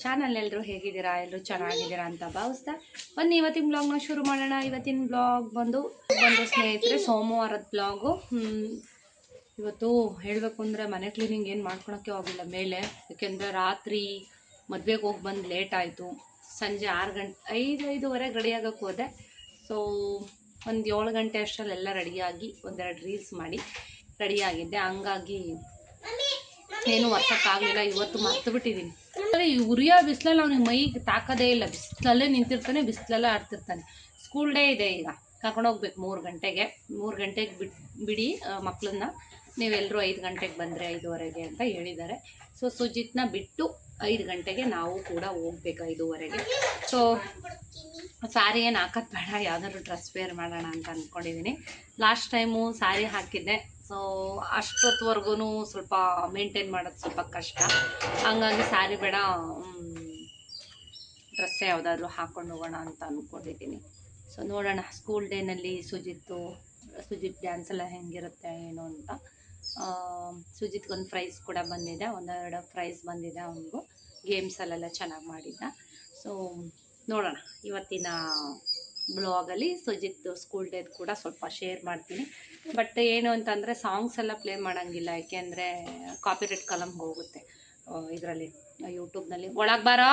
Channel. ಎಲ್ಲರೂ ಹೇಗಿದ್ದೀರಾ? ಎಲ್ಲರೂ ಚೆನ್ನಾಗಿದ್ದೀರಾ ಅಂತ ಭಾವಿಸ್ತಾ ಬನ್ನಿ ಇವತ್ತಿನ ಬ್ಲಾಗ್ನ ಶುರು ಮಾಡೋಣ. ಇವತ್ತಿನ ಬ್ಲಾಗ್ ಬಂದು ಸ್ನೇಹಿತರೆ ಸೋಮವಾರದ ಬ್ಲಾಗು. ಇವತ್ತು ಹೇಳಬೇಕು ಅಂದರೆ ಮನೆ ಕ್ಲೀನಿಂಗ್ ಏನು ಮಾಡ್ಕೊಳಕ್ಕೆ ಹೋಗಿಲ್ಲ ಮೇಲೆ, ಯಾಕೆಂದರೆ ರಾತ್ರಿ ಮದುವೆಗೆ ಹೋಗಿ ಬಂದು ಲೇಟ್ ಆಯಿತು. ಸಂಜೆ 6 ಗಂಟೆ 5:30 ರೆಡಿಯಾಗಕ್ಕೆ ಹೋದೆ. ಸೊ ಒಂದು 7 ಗಂಟೆ ಅಷ್ಟರಲ್ಲೆಲ್ಲ ರೆಡಿಯಾಗಿ ಒಂದೆರಡು ರೀಲ್ಸ್ ಮಾಡಿ ರೆಡಿಯಾಗಿದ್ದೆ. ಹಂಗಾಗಿ ಏನು ವರ್ಷಕ್ಕಾಗಲಿಲ್ಲ. ಇವತ್ತು ಮರ್ತು ಬಿಟ್ಟಿದ್ದೀನಿ. ಅಂದರೆ ಈ ಉರಿಯೋ ಬಿಸಿಲಲ್ಲಿ ಅವ್ನಿಗೆ ಮೈಗೆ ತಾಕೋದೇ ಇಲ್ಲ. ಬಿಸಿಲಲ್ಲೇ ನಿಂತಿರ್ತಾನೆ, ಬಿಸಿಲಲ್ಲೇ ಆಡ್ತಿರ್ತಾನೆ. ಸ್ಕೂಲ್ ಡೇ ಇದೆ, ಈಗ ಕರ್ಕೊಂಡೋಗ್ಬೇಕು 3 ಗಂಟೆಗೆ. 3 ಗಂಟೆಗೆ ಬಿಡಿ ಮಕ್ಕಳನ್ನ, ನೀವೆಲ್ಲರೂ 5 ಗಂಟೆಗೆ ಬಂದರೆ 5:30 ಅಂತ ಹೇಳಿದ್ದಾರೆ. ಸೊ ಸುಜಿತ್ನ ಬಿಟ್ಟು 5 ಗಂಟೆಗೆ ನಾವು ಕೂಡ ಹೋಗ್ಬೇಕು 5:30. ಸೊ ಸ್ಯಾರಿ ಏನು ಹಾಕೋದು ಬೇಡ, ಯಾವುದಾದ್ರು ಡ್ರೆಸ್ ವೇರ್ ಮಾಡೋಣ ಅಂತ ಅಂದ್ಕೊಂಡಿದ್ದೀನಿ. ಲಾಸ್ಟ್ ಟೈಮು ಸ್ಯಾರಿ ಹಾಕಿದ್ದೆ. ಸೊ ಅಷ್ಟೊತ್ತವರೆಗೂ ಸ್ವಲ್ಪ ಮೇಂಟೈನ್ ಮಾಡೋದು ಸ್ವಲ್ಪ ಕಷ್ಟ. ಹಂಗಾಗಿ ಸ್ಯಾರಿ ಬೇಡ, ಡ್ರೆಸ್ಸೇ ಯಾವುದಾದ್ರೂ ಹಾಕ್ಕೊಂಡು ಹೋಗೋಣ ಅಂತ ಅಂದ್ಕೊಂಡಿದ್ದೀನಿ. ಸೊ ನೋಡೋಣ ಸ್ಕೂಲ್ ಡೇನಲ್ಲಿ ಸುಜಿತ್ ಡ್ಯಾನ್ಸ್ ಎಲ್ಲ ಹೆಂಗಿರುತ್ತೆ ಏನು ಅಂತ. ಸುಜಿತ್ಗೊಂದು ಪ್ರೈಸ್ ಕೂಡ ಬಂದಿದೆ, 1-2 ಪ್ರೈಸ್ ಬಂದಿದೆ ಅವನಿಗೂ. ಗೇಮ್ಸಲ್ಲೆಲ್ಲ ಚೆನ್ನಾಗಿ ಮಾಡಿದ್ದ. ಸೊ ನೋಡೋಣ ಇವತ್ತಿನ ಬ್ಲಾಗಲ್ಲಿ ಸುಜಿತ್ ಸ್ಕೂಲ್ ಡೇದು ಕೂಡ ಸ್ವಲ್ಪ ಶೇರ್ ಮಾಡ್ತೀನಿ. ಬಟ್ ಏನು ಅಂತಂದರೆ ಸಾಂಗ್ಸ್ ಎಲ್ಲ ಪ್ಲೇ ಮಾಡೋಂಗಿಲ್ಲ, ಯಾಕೆಂದರೆ ಕಾಪಿರೈಟ್ ಕಲಮ್ಗೆ ಹೋಗುತ್ತೆ ಇದರಲ್ಲಿ ಯೂಟ್ಯೂಬ್ನಲ್ಲಿ. ಒಳಗೆ ಬಾರೋ,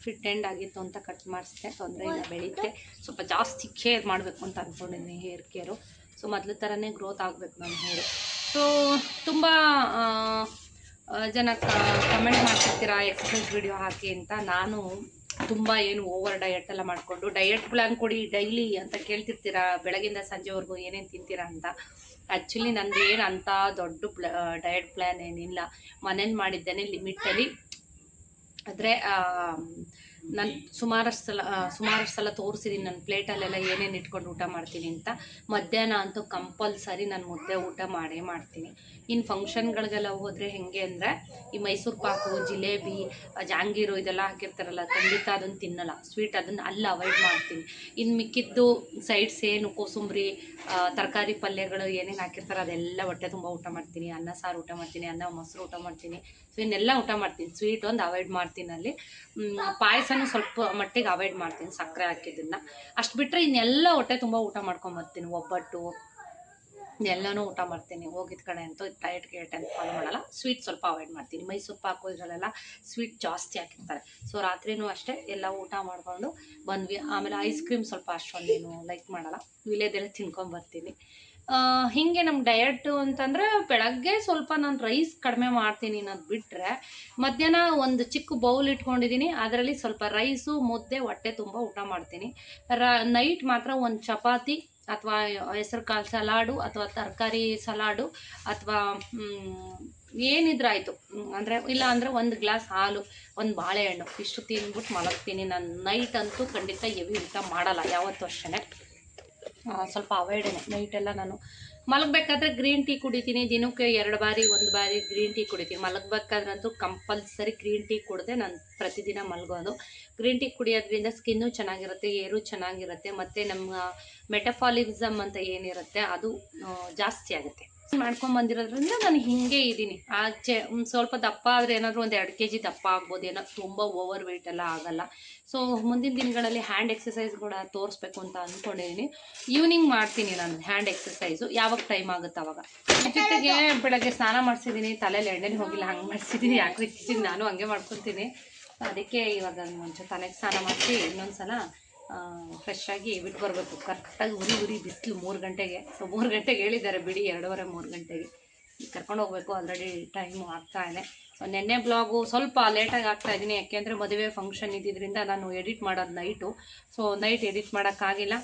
ಫಿಟ್ ಎಂಡ್ ಆಗಿತ್ತು ಅಂತ ಕಟ್ ಮಾಡಿಸ್ದೆ, ತೊಂದರೆ ಇಲ್ಲ, ಬೆಳೀತೆ. ಸ್ವಲ್ಪ ಜಾಸ್ತಿ ಕೇರ್ ಮಾಡಬೇಕು ಅಂತ ಅಂದ್ಕೊಂಡಿದ್ದೀನಿ, ಹೇರ್ ಕೇರು. ಸೊ ಮೊದಲ ಥರನೇ ಗ್ರೋತ್ ಆಗಬೇಕು ನನ್ನ ಹೇರು. ಸೊ ತುಂಬ ಜನ ಕಮೆಂಟ್ ಮಾಡ್ತಿರ್ತೀರಾ ಎಕ್ಸಸೈಸ್ ವಿಡಿಯೋ ಹಾಕಿ ಅಂತ. ನಾನು ತುಂಬ ಏನು ಓವರ್ ಡಯಟ್ ಎಲ್ಲ ಮಾಡಿಕೊಂಡು ಡಯಟ್ ಪ್ಲ್ಯಾನ್ ಕೊಡಿ ಡೈಲಿ ಅಂತ ಕೇಳ್ತಿರ್ತೀರಾ, ಬೆಳಗಿಂದ ಸಂಜೆವರೆಗೂ ಏನೇನು ತಿಂತೀರಾ ಅಂತ. ಆ್ಯಕ್ಚುಲಿ ನಂದು ಏನು ಅಂಥ ದೊಡ್ಡ ಡಯಟ್ ಪ್ಲ್ಯಾನ್ ಏನಿಲ್ಲ. ಮನೇಲಿ ಮಾಡಿದ್ದೇನೆ ಲಿಮಿಟಲ್ಲಿ. ಆದರೆ ನಾನು ಸುಮಾರಷ್ಟು ಸಲ ತೋರಿಸಿದ್ದೀನಿ ನನ್ನ ಪ್ಲೇಟಲ್ಲೆಲ್ಲ ಏನೇನು ಇಟ್ಕೊಂಡು ಊಟ ಮಾಡ್ತೀನಿ ಅಂತ. ಮಧ್ಯಾಹ್ನ ಅಂತೂ ಕಂಪಲ್ಸರಿ ನಾನು ಮುದ್ದೆ ಊಟ ಮಾಡೇ ಮಾಡ್ತೀನಿ. ಇನ್ನು ಫಂಕ್ಷನ್ಗಳಿಗೆಲ್ಲ ಹೋದರೆ ಹೆಂಗೆ ಅಂದರೆ ಈ ಮೈಸೂರು ಪಾಕು, ಜಿಲೇಬಿ, ಜಾಂಗೀರು ಇದೆಲ್ಲ ಹಾಕಿರ್ತಾರಲ್ಲ, ಖಂಡಿತ ಅದನ್ನು ತಿನ್ನಲ್ಲ. ಸ್ವೀಟ್ ಅದನ್ನು ಅಲ್ಲಿ ಅವಾಯ್ಡ್ ಮಾಡ್ತೀನಿ. ಇನ್ನು ಮಿಕ್ಕಿದ್ದು ಸೈಡ್ಸ್ ಏನು ಕೋಸಂಬರಿ, ತರಕಾರಿ ಪಲ್ಯಗಳು ಏನೇನು ಹಾಕಿರ್ತಾರೆ ಅದೆಲ್ಲ ಹೊಟ್ಟೆ ತುಂಬ ಊಟ ಮಾಡ್ತೀನಿ. ಅನ್ನ ಸಾರು ಊಟ ಮಾಡ್ತೀನಿ, ಅನ್ನ ಮೊಸರು ಊಟ ಮಾಡ್ತೀನಿ. ಸೊ ಇನ್ನೆಲ್ಲ ಊಟ ಮಾಡ್ತೀನಿ. ಸ್ವೀಟ್ ಒಂದು ಅವಾಯ್ಡ್ ಮಾಡ್ತೀನಿ. ಅಲ್ಲಿ ಪಾಯಸನೂ ಸ್ವಲ್ಪ ಮಟ್ಟಿಗೆ ಅವಾಯ್ಡ್ ಮಾಡ್ತೀನಿ, ಸಕ್ಕರೆ ಹಾಕಿದ್ದನ್ನು. ಅಷ್ಟು ಬಿಟ್ಟರೆ ಇನ್ನೆಲ್ಲ ಹೊಟ್ಟೆ ತುಂಬ ಊಟ ಮಾಡ್ಕೊಂಬರ್ತೀನಿ. ಒಬ್ಬಟ್ಟು ಎಲ್ಲನೂ ಊಟ ಮಾಡ್ತೀನಿ. ಹೋಗಿದ್ದ ಕಡೆ ಅಂತೂ ಡಯಟ್ ಅಂತ ಫಾಲೋ ಮಾಡಲ್ಲ. ಸ್ವೀಟ್ ಸ್ವಲ್ಪ ಅವಾಯ್ಡ್ ಮಾಡ್ತೀನಿ. ಮೈಸೂರು ಪಾಕು ಇದರಲ್ಲೆಲ್ಲ ಸ್ವೀಟ್ ಜಾಸ್ತಿ ಹಾಕಿರ್ತಾರೆ. ಸೊ ರಾತ್ರಿನೂ ಅಷ್ಟೇ ಎಲ್ಲ ಊಟ ಮಾಡಿಕೊಂಡು ಬಂದ್ವಿ. ಆಮೇಲೆ ಐಸ್ ಕ್ರೀಮ್ ಸ್ವಲ್ಪ ಅಷ್ಟೊಂದೇನು ಲೈಕ್ ಮಾಡಲ್ಲ, ವಿಲೇದೆಲ್ಲ ತಿನ್ಕೊಂಬರ್ತೀನಿ. ಹೀಗೆ ನಮ್ಮ ಡಯಟು ಅಂತಂದರೆ ಬೆಳಗ್ಗೆ ಸ್ವಲ್ಪ ನಾನು ರೈಸ್ ಕಡಿಮೆ ಮಾಡ್ತೀನಿ ಅನ್ನೋದು ಬಿಟ್ಟರೆ, ಮಧ್ಯಾಹ್ನ ಒಂದು ಚಿಕ್ಕ ಬೌಲ್ ಇಟ್ಕೊಂಡಿದ್ದೀನಿ, ಅದರಲ್ಲಿ ಸ್ವಲ್ಪ ರೈಸು, ಮುದ್ದೆ, ಹೊಟ್ಟೆ ತುಂಬ ಊಟ ಮಾಡ್ತೀನಿ. ನೈಟ್ ಮಾತ್ರ ಒಂದು ಚಪಾತಿ ಅಥವಾ ಹೆಸರು ಕಾಳು ಸಲಾಡು ಅಥವಾ ತರಕಾರಿ ಸಲಾಡು ಅಥವಾ ಏನಿದ್ರಾಯಿತು. ಅಂದರೆ ಇಲ್ಲ ಅಂದರೆ 1 ಗ್ಲಾಸ್ ಹಾಲು, 1 ಬಾಳೆಹಣ್ಣು, ಇಷ್ಟು ತಿಂದ್ಬಿಟ್ಟು ಮಲಗ್ತೀನಿ. ನಾನು ನೈಟ್ ಅಂತೂ ಖಂಡಿತ ಹೆವಿ ಊಟ ಮಾಡಲ್ಲ ಯಾವತ್ತೂ ಅಷ್ಟೇ. ಸ್ವಲ್ಪ ಅವಾಯ್ಡೇನೆ ನೈಟೆಲ್ಲ. ನಾನು ಮಲಗಬೇಕಾದ್ರೆ ಗ್ರೀನ್ ಟೀ ಕುಡಿತೀನಿ. ದಿನಕ್ಕೆ 1 ಬಾರಿ ಗ್ರೀನ್ ಟೀ ಕುಡಿತೀನಿ. ಮಲಗಬೇಕಾದ್ರಂತೂ ಕಂಪಲ್ಸರಿ ಗ್ರೀನ್ ಟೀ ಕುಡಿದೆ ನಾನು ಪ್ರತಿದಿನ ಮಲಗೋದು. ಗ್ರೀನ್ ಟೀ ಕುಡಿಯೋದ್ರಿಂದ ಸ್ಕಿನ್ನು ಚೆನ್ನಾಗಿರುತ್ತೆ, ಏರು ಚೆನ್ನಾಗಿರುತ್ತೆ, ಮತ್ತು ನಮ್ಮ ಮೆಟಫಾಲಿಸಮ್ ಅಂತ ಏನಿರುತ್ತೆ ಅದು ಜಾಸ್ತಿ ಆಗುತ್ತೆ. ಮಾಡ್ಕೊಂಬಂದಿರೋದ್ರಿಂದ ನಾನು ಹಿಂಗೆ ಇದ್ದೀನಿ. ಆಚೆ ಸ್ವಲ್ಪ ದಪ್ಪ ಆದರೆ ಏನಾದರೂ 1-2 kg ದಪ್ಪ ಆಗ್ಬೋದು, ಏನೋ ತುಂಬ ಓವರ್ ವೆಯ್ಟ್ ಎಲ್ಲ ಆಗಲ್ಲ. ಸೊ ಮುಂದಿನ ದಿನಗಳಲ್ಲಿ ಹ್ಯಾಂಡ್ ಎಕ್ಸಸೈಸ್ ಕೂಡ ತೋರಿಸ್ಬೇಕು ಅಂತ ಅಂದ್ಕೊಂಡಿದ್ದೀನಿ. ಈವ್ನಿಂಗ್ ಮಾಡ್ತೀನಿ ನಾನು ಹ್ಯಾಂಡ್ ಎಕ್ಸಸೈಸು, ಯಾವಾಗ ಟೈಮ್ ಆಗುತ್ತೆ ಅವಾಗ. ಜೊತೆಗೆ ಬೆಳಗ್ಗೆ ಸ್ನಾನ ಮಾಡಿಸಿದ್ದೀನಿ, ತಲೆಯಲ್ಲಿ ಎಣ್ಣೆನೇ ಹೋಗಿಲ್ಲ, ಹಂಗೆ ಮಾಡಿಸಿದ್ದೀನಿ. ಯಾಕೆ ಇತ್ತೀಚಿಗೆ ನಾನು ಹಂಗೆ ಮಾಡ್ಕೊತೀನಿ. ಅದಕ್ಕೆ ಇವಾಗ ಒಂಚೂರು ತಲೆಗೆ ಸ್ನಾನ ಮಾಡಿಸಿ ಇನ್ನೊಂದು ಸಲ ಫ್ರೆಶ್ ಆಗಿ ಬಿಟ್ಟು ಬರಬೇಕು. ಕರೆಕ್ಟಾಗಿ ಉರಿ ಬಿಸಿಲು 3 ಗಂಟೆಗೆ. ಸೊ 3 ಗಂಟೆಗೆ ಹೇಳಿದ್ದಾರೆ ಬಿಡಿ, 2:30-3 ಗಂಟೆಗೆ ಕರ್ಕೊಂಡು ಹೋಗ್ಬೇಕು. ಆಲ್ರೆಡಿ ಟೈಮು ಆಗ್ತಾ ಇದೆ. ಸೊ ನೆನ್ನೆ ಬ್ಲಾಗು ಸ್ವಲ್ಪ ಲೇಟಾಗಿ ಆಗ್ತಾಯಿದ್ದೀನಿ, ಯಾಕೆಂದರೆ ಮದುವೆ ಫಂಕ್ಷನ್ ಇದ್ದಿದ್ದರಿಂದ ನಾನು ಎಡಿಟ್ ಮಾಡೋದು ನೈಟು. ಸೊ ನೈಟ್ ಎಡಿಟ್ ಮಾಡೋಕ್ಕಾಗಿಲ್ಲ.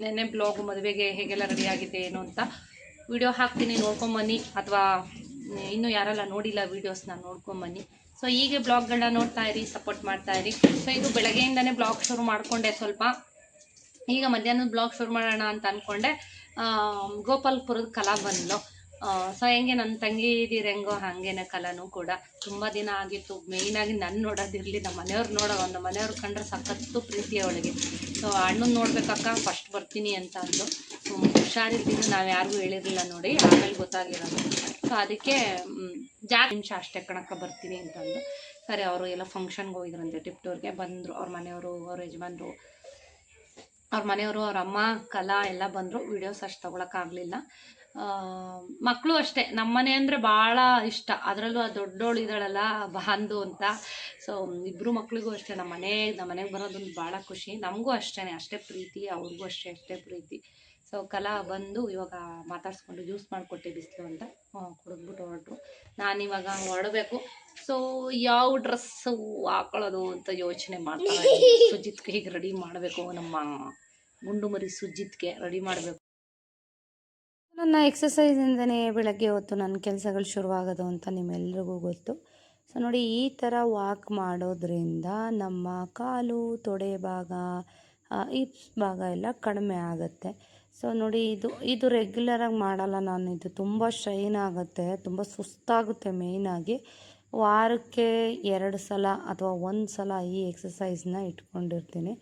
ನೆನ್ನೆ ಬ್ಲಾಗು ಮದುವೆಗೆ ಹೇಗೆಲ್ಲ ರೆಡಿಯಾಗಿದೆ ಏನು ಅಂತ ವಿಡಿಯೋ ಹಾಕ್ತೀನಿ, ನೋಡ್ಕೊಂಬನ್ನಿ. ಅಥವಾ ಇನ್ನೂ ಯಾರೆಲ್ಲ ನೋಡಿಲ್ಲ ವೀಡಿಯೋಸ್ನ ನೋಡ್ಕೊಂಬನ್ನಿ. ಸೊ ಹೀಗೆ ಬ್ಲಾಗ್ಗಳನ್ನ ನೋಡ್ತಾ ಇರಿ, ಸಪೋರ್ಟ್ ಮಾಡ್ತಾ ಇರಿ. ಸೊ ಇದು ಬೆಳಗ್ಗೆಯಿಂದನೇ ಬ್ಲಾಗ್ ಶುರು ಮಾಡಿಕೊಂಡೆ ಸ್ವಲ್ಪ. ಈಗ ಮಧ್ಯಾಹ್ನದ ಬ್ಲಾಗ್ ಶುರು ಮಾಡೋಣ ಅಂತ ಅಂದ್ಕೊಂಡೆ. ಗೋಪಾಲ್ಪುರದ ಕಲಾ ಬಂದ್ಲು. ಸೊ ಹೆಂಗೆ ನನ್ನ ತಂಗಿದಿರು ಹೆಂಗೋ ಹಾಗೇನೆ ಕಲಾನು ಕೂಡ ತುಂಬ ದಿನ ಆಗಿತ್ತು. ಮೇಯ್ನಾಗಿ ನನ್ನ ನೋಡೋದಿರಲಿ, ನಮ್ಮ ಮನೆಯವ್ರು ಕಂಡ್ರೆ ಸಖತ್ತು ಪ್ರೀತಿ ಅವಳಿಗೆ. ಸೊ ಅಣ್ಣನ ನೋಡ್ಬೇಕಕ್ಕ ಫಸ್ಟ್ ಬರ್ತೀನಿ ಅಂತ ಅಂದು. ಹುಷಾರಿದ್ದೀನಿ, ನಾವು ಯಾರಿಗೂ ಹೇಳಿರಲಿಲ್ಲ ನೋಡಿ, ಆಮೇಲೆ ಗೊತ್ತಾಗಿರೋದು. ಸೊ ಅದಕ್ಕೆ ನಿಮಿಷ ಅಷ್ಟೇ ಕಣಕ್ಕ ಬರ್ತೀನಿ ಅಂತಂದು. ಸರಿ ಅವರು ಎಲ್ಲ ಫಂಕ್ಷನ್ಗೆ ಹೋಗಿದ್ರಂತೆ ಟಿಪ್ಟೂರ್ಗೆ ಬಂದರು. ಅವ್ರ ಮನೆಯವರು, ಅವ್ರ ಯಜಮಾನ್ರು, ಅವ್ರ ಮನೆಯವರು, ಅವ್ರ ಅಮ್ಮ, ಕಲಾ ಎಲ್ಲ ಬಂದರು. ವೀಡಿಯೋಸ್ ಅಷ್ಟು ತೊಗೊಳಕ್ಕಾಗಲಿಲ್ಲ. ಮಕ್ಕಳು ಅಷ್ಟೇ, ನಮ್ಮನೆ ಅಂದರೆ ಭಾಳ ಇಷ್ಟ. ಅದರಲ್ಲೂ ಆ ದೊಡ್ಡೋಳು ಇದ್ದಾಳಲ್ಲ ಬಾಂದು ಅಂತ. ಸೊ ಇಬ್ಬರು ಮಕ್ಳಿಗೂ ಅಷ್ಟೇ ನಮ್ಮ ಮನೆಗೆ ಬರೋದೊಂದು ಭಾಳ ಖುಷಿ. ನಮಗೂ ಅಷ್ಟೇ ಪ್ರೀತಿ, ಅವ್ರಿಗೂ ಅಷ್ಟೇ ಪ್ರೀತಿ. ಸೊ ಕಲಾ ಬಂದು ಇವಾಗ ಮಾತಾಡಿಸ್ಕೊಂಡು ಜ್ಯೂಸ್ ಮಾಡಿಕೊಟ್ಟೆ ಬಿಸಿಲು ಅಂತ ಕುಡಿದ್ಬಿಟ್ಟು ಹೊರಟರು. ನಾನಿವಾಗ ಹೊರಡಬೇಕು. ಸೊ ಯಾವ ಡ್ರೆಸ್ಸು ಹಾಕೊಳ್ಳೋದು ಅಂತ ಯೋಚನೆ ಮಾಡ್ತಾರೆ. ಸುಜಿತ್ಗೆ ಹೀಗೆ ರೆಡಿ ಮಾಡಬೇಕು, ನಮ್ಮ ಗುಂಡು ಮರಿ ಸುಜಿತ್ಗೆ ರೆಡಿ ಮಾಡಬೇಕು. ನನ್ನ ಎಕ್ಸಸೈಸಿಂದನೇ ಬೆಳಗ್ಗೆ ಹೊತ್ತು ನನ್ನ ಕೆಲಸಗಳು ಶುರುವಾಗೋದು ಅಂತ ನಿಮ್ಮೆಲ್ರಿಗೂ ಗೊತ್ತು. ಸೊ ನೋಡಿ, ಈ ಥರ ವಾಕ್ ಮಾಡೋದ್ರಿಂದ ನಮ್ಮ ಕಾಲು, ತೊಡೆ ಭಾಗ, ಹಿಪ್ಸ್ ಭಾಗ ಎಲ್ಲ ಕಡಿಮೆ ಆಗುತ್ತೆ. ಸೊ ನೋಡಿ, ಇದು ರೆಗ್ಯುಲರಾಗಿ ಮಾಡಲ್ಲ ನಾನು. ಇದು ತುಂಬ ಸ್ಟ್ರೈನ್ ಆಗುತ್ತೆ, ತುಂಬ ಸುಸ್ತಾಗುತ್ತೆ. ಮೇಯ್ನಾಗಿ ವಾರಕ್ಕೆ 2 ಸಲ ಅಥವಾ 1 ಸಲ ಈ ಎಕ್ಸಸೈಸ್ನ ಇಟ್ಕೊಂಡಿರ್ತೀನಿ.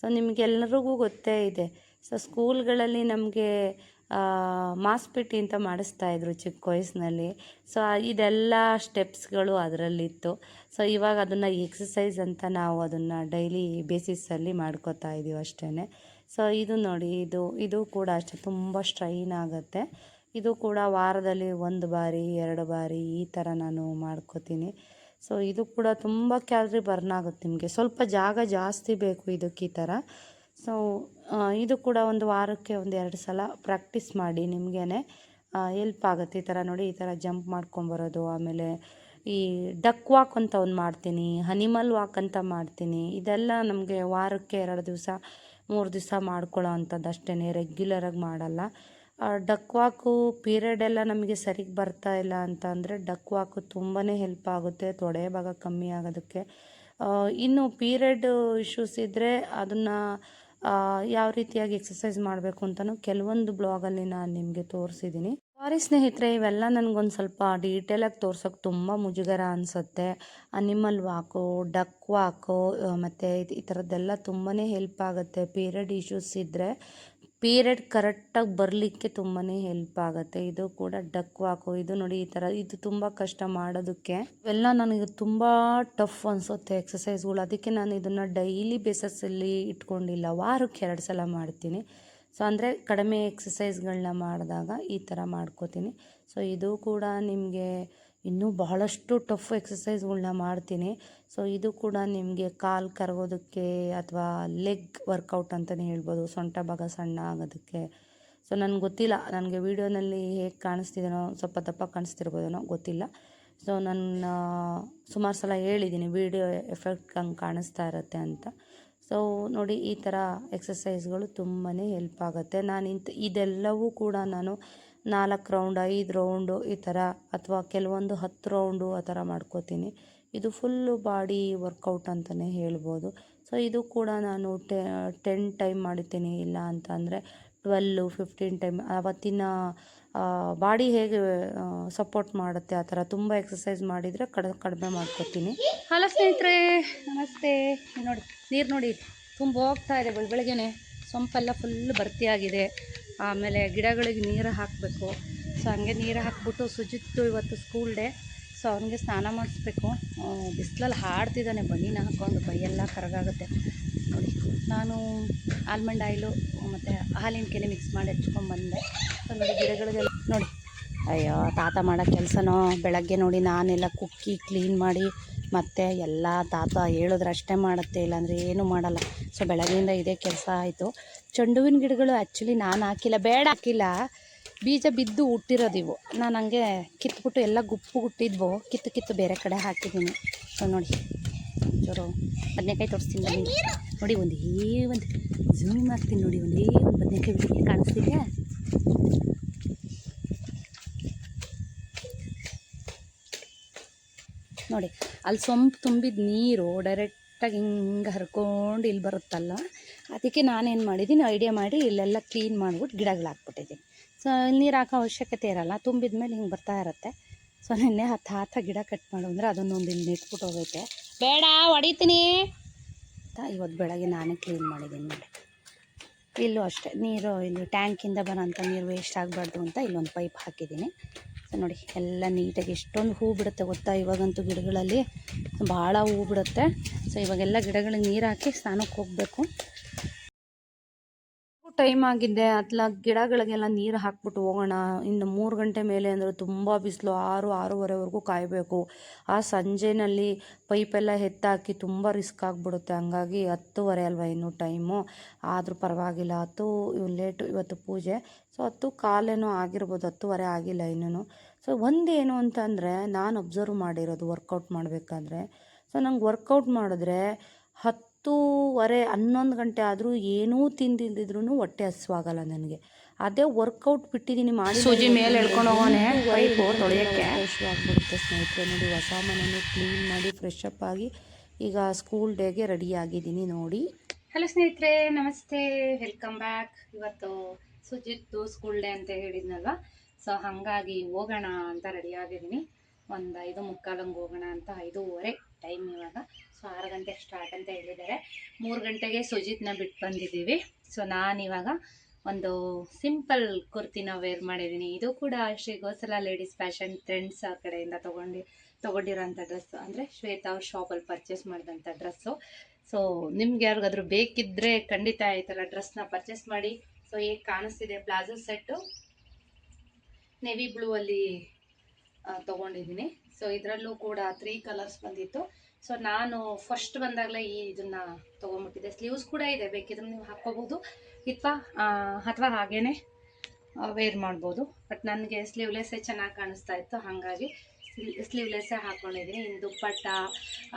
ಸೊ ನಿಮಗೆಲ್ಲರಿಗೂ ಗೊತ್ತೇ ಇದೆ. ಸೊ ಸ್ಕೂಲ್ಗಳಲ್ಲಿ ನಮಗೆ ಮಾಸ್ ಪಿ ಟಿ ಅಂತ ಮಾಡಿಸ್ತಾಯಿದ್ರು ಚಿಕ್ಕ ವಯಸ್ಸಿನಲ್ಲಿ. ಸೊ ಇದೆಲ್ಲ ಸ್ಟೆಪ್ಸ್ಗಳು ಅದರಲ್ಲಿತ್ತು. ಸೊ ಇವಾಗ ಅದನ್ನು ಎಕ್ಸಸೈಸ್ ಅಂತ ನಾವು ಅದನ್ನು ಡೈಲಿ ಬೇಸಿಸಲ್ಲಿ ಮಾಡ್ಕೋತಾ ಇದ್ದೀವಿ ಅಷ್ಟೇ. ಸೊ ಇದು ನೋಡಿ, ಇದು ಕೂಡ ಅಷ್ಟೇ ತುಂಬ ಸ್ಟ್ರೈನ್ ಆಗುತ್ತೆ. ಇದು ಕೂಡ ವಾರದಲ್ಲಿ 1 ಬಾರಿ 2 ಬಾರಿ ಈ ಥರ ನಾನು ಮಾಡ್ಕೋತೀನಿ. ಸೊ ಇದು ಕೂಡ ತುಂಬ ಕ್ಯಾಲ್ರಿ ಬರ್ನ್ ಆಗುತ್ತೆ. ನಿಮಗೆ ಸ್ವಲ್ಪ ಜಾಗ ಜಾಸ್ತಿ ಬೇಕು ಇದಕ್ಕೆ ಈ ಥರ. ಸೊ ಇದು ಕೂಡ ಒಂದು ವಾರಕ್ಕೆ 1-2 ಸಲ ಪ್ರಾಕ್ಟೀಸ್ ಮಾಡಿ, ನಿಮಗೇ ಹೆಲ್ಪ್ ಆಗುತ್ತೆ. ಈ ಥರ ನೋಡಿ, ಈ ಥರ ಜಂಪ್ ಮಾಡ್ಕೊಂಬರೋದು. ಆಮೇಲೆ ಈ ಡಕ್ ವಾಕ್ ಅಂತ ಒಂದು ಮಾಡ್ತೀನಿ, ಅನಿಮಲ್ ವಾಕ್ ಅಂತ ಮಾಡ್ತೀನಿ. ಇದೆಲ್ಲ ನಮಗೆ ವಾರಕ್ಕೆ 2 ದಿವಸ 3 ದಿವಸ ಮಾಡ್ಕೊಳ್ಳೋ ಅಂಥದ್ದು ಅಷ್ಟೇ, ರೆಗ್ಯುಲರಾಗಿ ಮಾಡಲ್ಲ. ಡಕ್ ವಾಕು ಪೀರಿಯಡ್ ಎಲ್ಲ ನಮಗೆ ಸರಿಗೆ ಬರ್ತಾ ಇಲ್ಲ ಅಂತ ಅಂದರೆ ಡಕ್ ವಾಕು ತುಂಬಾ ಹೆಲ್ಪ್ ಆಗುತ್ತೆ ತೊಡೆ ಭಾಗ ಕಮ್ಮಿ ಆಗೋದಕ್ಕೆ. ಇನ್ನು ಪೀರಿಯಡ್ ಇಶ್ಯೂಸ್ ಇದ್ದರೆ ಅದನ್ನು ಯಾವ ರೀತಿಯಾಗಿ ಎಕ್ಸಸೈಸ್ ಮಾಡಬೇಕು ಅಂತಲೂ ಕೆಲವೊಂದು ಬ್ಲಾಗಲ್ಲಿ ನಾನು ನಿಮಗೆ ತೋರಿಸಿದ್ದೀನಿ. ಸಾರಿ ಸ್ನೇಹಿತರೆ, ಇವೆಲ್ಲ ನನಗೊಂದು ಸ್ವಲ್ಪ ಡೀಟೇಲಾಗಿ ತೋರ್ಸೋಕ್ಕೆ ತುಂಬ ಮುಜುಗರ ಅನಿಸುತ್ತೆ. ಅನಿಮಲ್ ವಾಕು, ಡಕ್ ವಾಕು ಮತ್ತು ಈ ಥರದ್ದೆಲ್ಲ ತುಂಬಾ ಹೆಲ್ಪ್ ಆಗುತ್ತೆ. ಪೀರಿಯಡ್ ಇಶ್ಯೂಸ್ ಇದ್ದರೆ ಪೀರಿಯಡ್ ಕರೆಕ್ಟಾಗಿ ಬರಲಿಕ್ಕೆ ತುಂಬಾ ಹೆಲ್ಪ್ ಆಗುತ್ತೆ. ಇದು ಕೂಡ ಡಕ್ ವಾಕು. ಇದು ನೋಡಿ, ಈ ಥರ ಇದು ತುಂಬ ಕಷ್ಟ ಮಾಡೋದಕ್ಕೆ. ಇವೆಲ್ಲ ನನಗೆ ತುಂಬ ಟಫ್ ಅನಿಸುತ್ತೆ ಎಕ್ಸಸೈಸ್ಗಳು. ಅದಕ್ಕೆ ನಾನು ಇದನ್ನು ಡೈಲಿ ಬೇಸಸ್ಸಲ್ಲಿ ಇಟ್ಕೊಂಡಿಲ್ಲ, ವಾರಕ್ಕೆ 2 ಸಲ ಮಾಡ್ತೀನಿ. ಸೊ ಅಂದರೆ ಕಡಿಮೆ ಎಕ್ಸಸೈಸ್ಗಳನ್ನ ಮಾಡಿದಾಗ ಈ ಥರ ಮಾಡ್ಕೋತೀನಿ. ಸೊ ಇದು ಕೂಡ ನಿಮಗೆ ಇನ್ನೂ ಬಹಳಷ್ಟು ಟಫ್ ಎಕ್ಸಸೈಸ್ಗಳನ್ನ ಮಾಡ್ತೀನಿ. ಸೊ ಇದು ಕೂಡ ನಿಮಗೆ ಕಾಲು ಕರಗೋದಕ್ಕೆ ಅಥವಾ ಲೆಗ್ ವರ್ಕೌಟ್ ಅಂತಲೇ ಹೇಳ್ಬೋದು, ಸೊಂಟ ಭಾಗ ಸಣ್ಣ ಆಗೋದಕ್ಕೆ. ಸೊ ನನಗೆ ಗೊತ್ತಿಲ್ಲ, ನನಗೆ ವೀಡಿಯೋನಲ್ಲಿ ಹೇಗೆ ಕಾಣಿಸ್ತಿದ್ದೇನೋ, ಸ್ವಲ್ಪ ದಪ್ಪ ಕಾಣಿಸ್ತಿರ್ಬೋದೇನೋ ಗೊತ್ತಿಲ್ಲ. ಸೊ ನಾನು ಸುಮಾರು ಸಲ ಹೇಳಿದ್ದೀನಿ ವೀಡಿಯೋ ಎಫೆಕ್ಟ್ ಹಂಗೆ ಕಾಣಿಸ್ತಾ ಇರುತ್ತೆ ಅಂತ. ಸೊ ನೋಡಿ, ಈ ಥರ ಎಕ್ಸಸೈಸ್ಗಳು ತುಂಬಾ ಹೆಲ್ಪ್ ಆಗುತ್ತೆ. ಇದೆಲ್ಲವೂ ಕೂಡ ನಾನು 4 ರೌಂಡ್ 5 ರೌಂಡು ಈ ಥರ, ಅಥವಾ ಕೆಲವೊಂದು 10 ರೌಂಡು ಆ ಥರ ಮಾಡ್ಕೋತೀನಿ. ಇದು ಫುಲ್ಲು ಬಾಡಿ ವರ್ಕೌಟ್ ಅಂತಲೇ ಹೇಳ್ಬೋದು. ಸೊ ಇದು ಕೂಡ ನಾನು 10 ಟೈಮ್ ಮಾಡಿದ್ದೀನಿ, ಇಲ್ಲ ಅಂತ ಅಂದರೆ 12-15 ಟೈಮ್. ಆವತ್ತಿನ ಬಾಡಿ ಹೇಗೆ ಸಪೋರ್ಟ್ ಮಾಡುತ್ತೆ ಆ ಥರ ತುಂಬ ಎಕ್ಸಸೈಸ್ ಮಾಡಿದರೆ ಕಡಿಮೆ ಮಾಡ್ಕೋತೀನಿ. ಹಲೋ ಸ್ನೇಹಿತರೆ, ನಮಸ್ತೆ. ನೋಡಿ, ನೀರು ನೋಡಿ ತುಂಬ ಹೋಗ್ತಾ ಇದೆ. ಬೆಳಗ್ಗೆನೆ ಸೊಂಪೆಲ್ಲ ಫುಲ್ಲು ಭರ್ತಿಯಾಗಿದೆ. ಆಮೇಲೆ ಗಿಡಗಳಿಗೆ ನೀರು ಹಾಕಬೇಕು. ಸೊ ಹಂಗೆ ನೀರು ಹಾಕ್ಬಿಟ್ಟು, ಸುಜಿತ್ತು ಇವತ್ತು ಸ್ಕೂಲ್ ಡೇ, ಸೊ ಅವನಿಗೆ ಸ್ನಾನ ಮಾಡಿಸ್ಬೇಕು. ಬಿಸಿಲಲ್ಲಿ ಹಾಡ್ತಿದ್ದಾನೆ, ಬನ್ನಿನ ಹಾಕ್ಕೊಂಡು ಕೈಯೆಲ್ಲ ಕರಗಾಗುತ್ತೆ. ನೋಡಿ, ನಾನು ಆಲ್ಮಂಡ್ ಆಯಿಲು ಮತ್ತು ಹಾಲಿನ ಕೆನೆ ಮಿಕ್ಸ್ ಮಾಡಿ ಹಚ್ಕೊಂಡ್ಬಂದೆ. ಸೊ ನೋಡಿ, ಗಿಡಗಳಿಗೆಲ್ಲ ನೋಡಿ, ಅಯ್ಯೋ ತಾತ ಮಾಡೋ ಕೆಲಸನೋ. ಬೆಳಗ್ಗೆ ನೋಡಿ ನಾನೆಲ್ಲ ಕುಕ್ಕಿ ಕ್ಲೀನ್ ಮಾಡಿ, ಮತ್ತು ಎಲ್ಲ ತಾತ ಹೇಳಿದ್ರೆ ಅಷ್ಟೇ ಮಾಡುತ್ತೆ, ಇಲ್ಲಾಂದರೆ ಏನೂ ಮಾಡಲ್ಲ. ಸೊ ಬೆಳಗ್ಗೆಯಿಂದ ಇದೇ ಕೆಲಸ ಆಯಿತು. ಚೆಂಡು ಹೂವಿನ ಗಿಡಗಳು ಆ್ಯಕ್ಚುಲಿ ನಾನು ಹಾಕಿಲ್ಲ, ಹಾಕಿಲ್ಲ, ಬೀಜ ಬಿದ್ದು ಹುಟ್ಟಿರೋದಿವು. ನಾನು ಹಂಗೆ ಕಿತ್ಬಿಟ್ಟು ಎಲ್ಲ ಗುಟ್ಟಿದ್ವು, ಕಿತ್ತು ಬೇರೆ ಕಡೆ ಹಾಕಿದ್ದೀನಿ. ಸೊ ನೋಡಿ, ಒಂಚೂರು ಬದನೆಕಾಯಿ ತೋರಿಸ್ತೀನಿ ಬನ್ನಿ. ನೋಡಿ, ಒಂದು ಝೂಮ್ ಹಾಕ್ತೀನಿ ನೋಡಿ, ಒಂದು ಬದನೆಕಾಯಿ ಕಾಣಿಸ್ತಿದೆ. ನೋಡಿ, ಅಲ್ಲಿ ಸೊಂಪು ತುಂಬಿದ ನೀರು ಡೈರೆಕ್ಟಾಗಿ ಹಿಂಗೆ ಹರ್ಕೊಂಡು ಇಲ್ಲಿ ಬರುತ್ತಲ್ಲ, ಅದಕ್ಕೆ ನಾನೇನು ಮಾಡಿದ್ದೀನಿ, ಐಡಿಯಾ ಮಾಡಿ ಇಲ್ಲೆಲ್ಲ ಕ್ಲೀನ್ ಮಾಡಿಬಿಟ್ಟು ಗಿಡಗಳು ಹಾಕ್ಬಿಟ್ಟಿದ್ದೀನಿ. ಸೊ ನೀರು ಹಾಕೋ ಅವಶ್ಯಕತೆ ಇರೋಲ್ಲ, ತುಂಬಿದ ಮೇಲೆ ಹಿಂಗೆ ಬರ್ತಾ ಇರುತ್ತೆ. ಸೊ ನಿನ್ನೆ ಹತ್ತು ಗಿಡ ಕಟ್ ಮಾಡು ಅಂದರೆ ಅದನ್ನೊಂದು ಇಲ್ಲಿ ನೆಟ್ಬಿಟ್ಟು ಹೋಗೈತೆ. ಬೇಡ ಹೊಡಿತೀನಿ ಅಂತ ಇವತ್ತು ಬೆಳಗ್ಗೆ ನಾನೇ ಕ್ಲೀನ್ ಮಾಡಿದ್ದೀನಿ ನೋಡಿ. ಇಲ್ಲೂ ಅಷ್ಟೇ ನೀರು, ಇಲ್ಲಿ ಟ್ಯಾಂಕಿಂದ ಬರೋಂಥ ನೀರು ವೇಸ್ಟ್ ಆಗಬಾರ್ದು ಅಂತ ಇಲ್ಲೊಂದು ಪೈಪ್ ಹಾಕಿದ್ದೀನಿ. ಸೊ ನೋಡಿ ಎಲ್ಲ ನೀಟಾಗಿ ಎಷ್ಟೊಂದು ಹೂ ಬಿಡುತ್ತೆ ಗೊತ್ತಾ. ಇವಾಗಂತೂ ಗಿಡಗಳಲ್ಲಿ ಭಾಳ ಹೂ ಬಿಡುತ್ತೆ. ಸೊ ಇವಾಗೆಲ್ಲ ಗಿಡಗಳಿಗೆ ನೀರು ಹಾಕಿ ಸ್ನಾನಕ್ಕೆ ಹೋಗಬೇಕು. ಟೈಮ್ ಆಗಿದ್ದೆ ಅತ್ಲ ಗಿಡಗಳಿಗೆಲ್ಲ ನೀರು ಹಾಕ್ಬಿಟ್ಟು ಹೋಗೋಣ. ಇನ್ನು 3 ಗಂಟೆ ಮೇಲೆ ಅಂದರೆ ತುಂಬ ಬಿಸಿಲು, 6-6:30ವರೆಗೂ ಕಾಯಬೇಕು. ಆ ಸಂಜೆನಲ್ಲಿ ಪೈಪೆಲ್ಲ ಎತ್ತಾಕಿ ತುಂಬ ರಿಸ್ಕ್ ಆಗಿಬಿಡುತ್ತೆ. ಹಂಗಾಗಿ 10:30 ಅಲ್ವಾ ಇನ್ನೂ ಟೈಮು, ಆದರೂ ಪರವಾಗಿಲ್ಲ. 10 ಲೇಟು ಇವತ್ತು ಪೂಜೆ. ಸೊ 10:15 ಆಗಿರ್ಬೋದು, 10:30 ಆಗಿಲ್ಲ ಇನ್ನೂ. ಸೊ ಒಂದೇನು ಅಂತಂದರೆ ನಾನು ಅಬ್ಸರ್ವ್ ಮಾಡಿರೋದು ವರ್ಕೌಟ್ ಮಾಡಬೇಕಾದ್ರೆ, ಸೊ ನಂಗೆ ವರ್ಕೌಟ್ ಮಾಡಿದ್ರೆ 10:30 11 ಗಂಟೆ ಆದರೂ ಏನೂ ತಿಂದಿಲ್ದಿದ್ರೂ ಹೊಟ್ಟೆ ಹಸಿವಾಗಲ್ಲ ನನಗೆ. ಅದೇ ವರ್ಕೌಟ್ ಬಿಟ್ಟಿದ್ದೀನಿ ಮಾಡಿ ಸೂಜಿ ಮೇಲೆ ಎಳ್ಕೊಂಡು ಹೋಗೋಣ ಪೈಪು ತೊಳೆಯೋಕ್ಕೆ. ಫ್ರೆಶ್ ಆಗಿಬಿಡುತ್ತೆ ಸ್ನೇಹಿತರೆ. ನೋಡಿ ಹೊಸ ಮನೆಯೂ ಕ್ಲೀನ್ ಮಾಡಿ ಫ್ರೆಶ್ ಅಪ್ ಆಗಿ ಈಗ ಸ್ಕೂಲ್ ಡೇಗೆ ರೆಡಿ ಆಗಿದ್ದೀನಿ ನೋಡಿ. ಹಲೋ ಸ್ನೇಹಿತರೆ, ನಮಸ್ತೆ, ವೆಲ್ಕಮ್ ಬ್ಯಾಕ್. ಇವತ್ತು ಸುಜಿತ್ತು ಸ್ಕೂಲ್ ಡೇ ಅಂತ ಹೇಳಿದ್ನಲ್ವ, ಸೊ ಹಾಗಾಗಿ ಹೋಗೋಣ ಅಂತ ರೆಡಿ ಆಗಿದ್ದೀನಿ. ಒಂದು 5:45 ಹೋಗೋಣ ಅಂತ. 5:30 ಟೈಮ್ ಇವಾಗ. ಸೊ 6 ಗಂಟೆಗೆ ಸ್ಟಾರ್ಟ್ ಅಂತ ಹೇಳಿದ್ದಾರೆ. 3 ಗಂಟೆಗೆ ಸುಜಿತ್ನ ಬಿಟ್ಟು ಬಂದಿದ್ದೀವಿ. ಸೊ ನಾನಿವಾಗ ಒಂದು ಸಿಂಪಲ್ ಕುರ್ತಿನ ವೇರ್ ಮಾಡಿದ್ದೀನಿ. ಇದು ಕೂಡ Shri Gosala ladies fashion trends ಆ ಕಡೆಯಿಂದ ತೊಗೊಂಡಿರೋಂಥ ಡ್ರೆಸ್ಸು, ಅಂದರೆ ಶ್ವೇತಾ ಅವ್ರ ಶಾಪಲ್ಲಿ ಪರ್ಚೇಸ್ ಮಾಡಿದಂಥ ಡ್ರೆಸ್ಸು. ಸೊ ನಿಮ್ಗೆ ಯಾರಿಗಾದ್ರೂ ಬೇಕಿದ್ದರೆ ಖಂಡಿತ ಈ ಥರ ಡ್ರೆಸ್ನ ಪರ್ಚೇಸ್ ಮಾಡಿ. ಸೊ ಹೇಗೆ ಕಾಣಿಸ್ತಿದೆ, ಪ್ಲಾಜೋ ಸೆಟ್ಟು ನೇವಿ ಬ್ಲೂ ಅಲ್ಲಿ ತೊಗೊಂಡಿದ್ದೀನಿ. ಸೊ ಇದರಲ್ಲೂ ಕೂಡ 3 ಕಲರ್ಸ್ ಬಂದಿತ್ತು. ಸೊ ನಾನು ಫಸ್ಟ್ ಬಂದಾಗಲೇ ಇದನ್ನು ತೊಗೊಂಡ್ಬಿಟ್ಟಿದ್ದೆ. ಸ್ಲೀವ್ಸ್ ಕೂಡ ಇದೆ, ಬೇಕಿದ್ರೆ ನೀವು ಹಾಕ್ಕೋಬೋದು ಅಥವಾ ಹಾಗೇ ವೇರ್ ಮಾಡ್ಬೋದು. ಬಟ್ ನನಗೆ ಸ್ಲೀವ್ಲೆಸ್ಸೇ ಚೆನ್ನಾಗಿ ಕಾಣಿಸ್ತಾ ಇತ್ತು, ಹಾಗಾಗಿ ಸ್ಲೀವ್ಲೆಸ್ಸೇ ಹಾಕ್ಕೊಂಡಿದ್ದೀನಿ. ಇನ್ನು ದುಪ್ಪಟ್ಟ,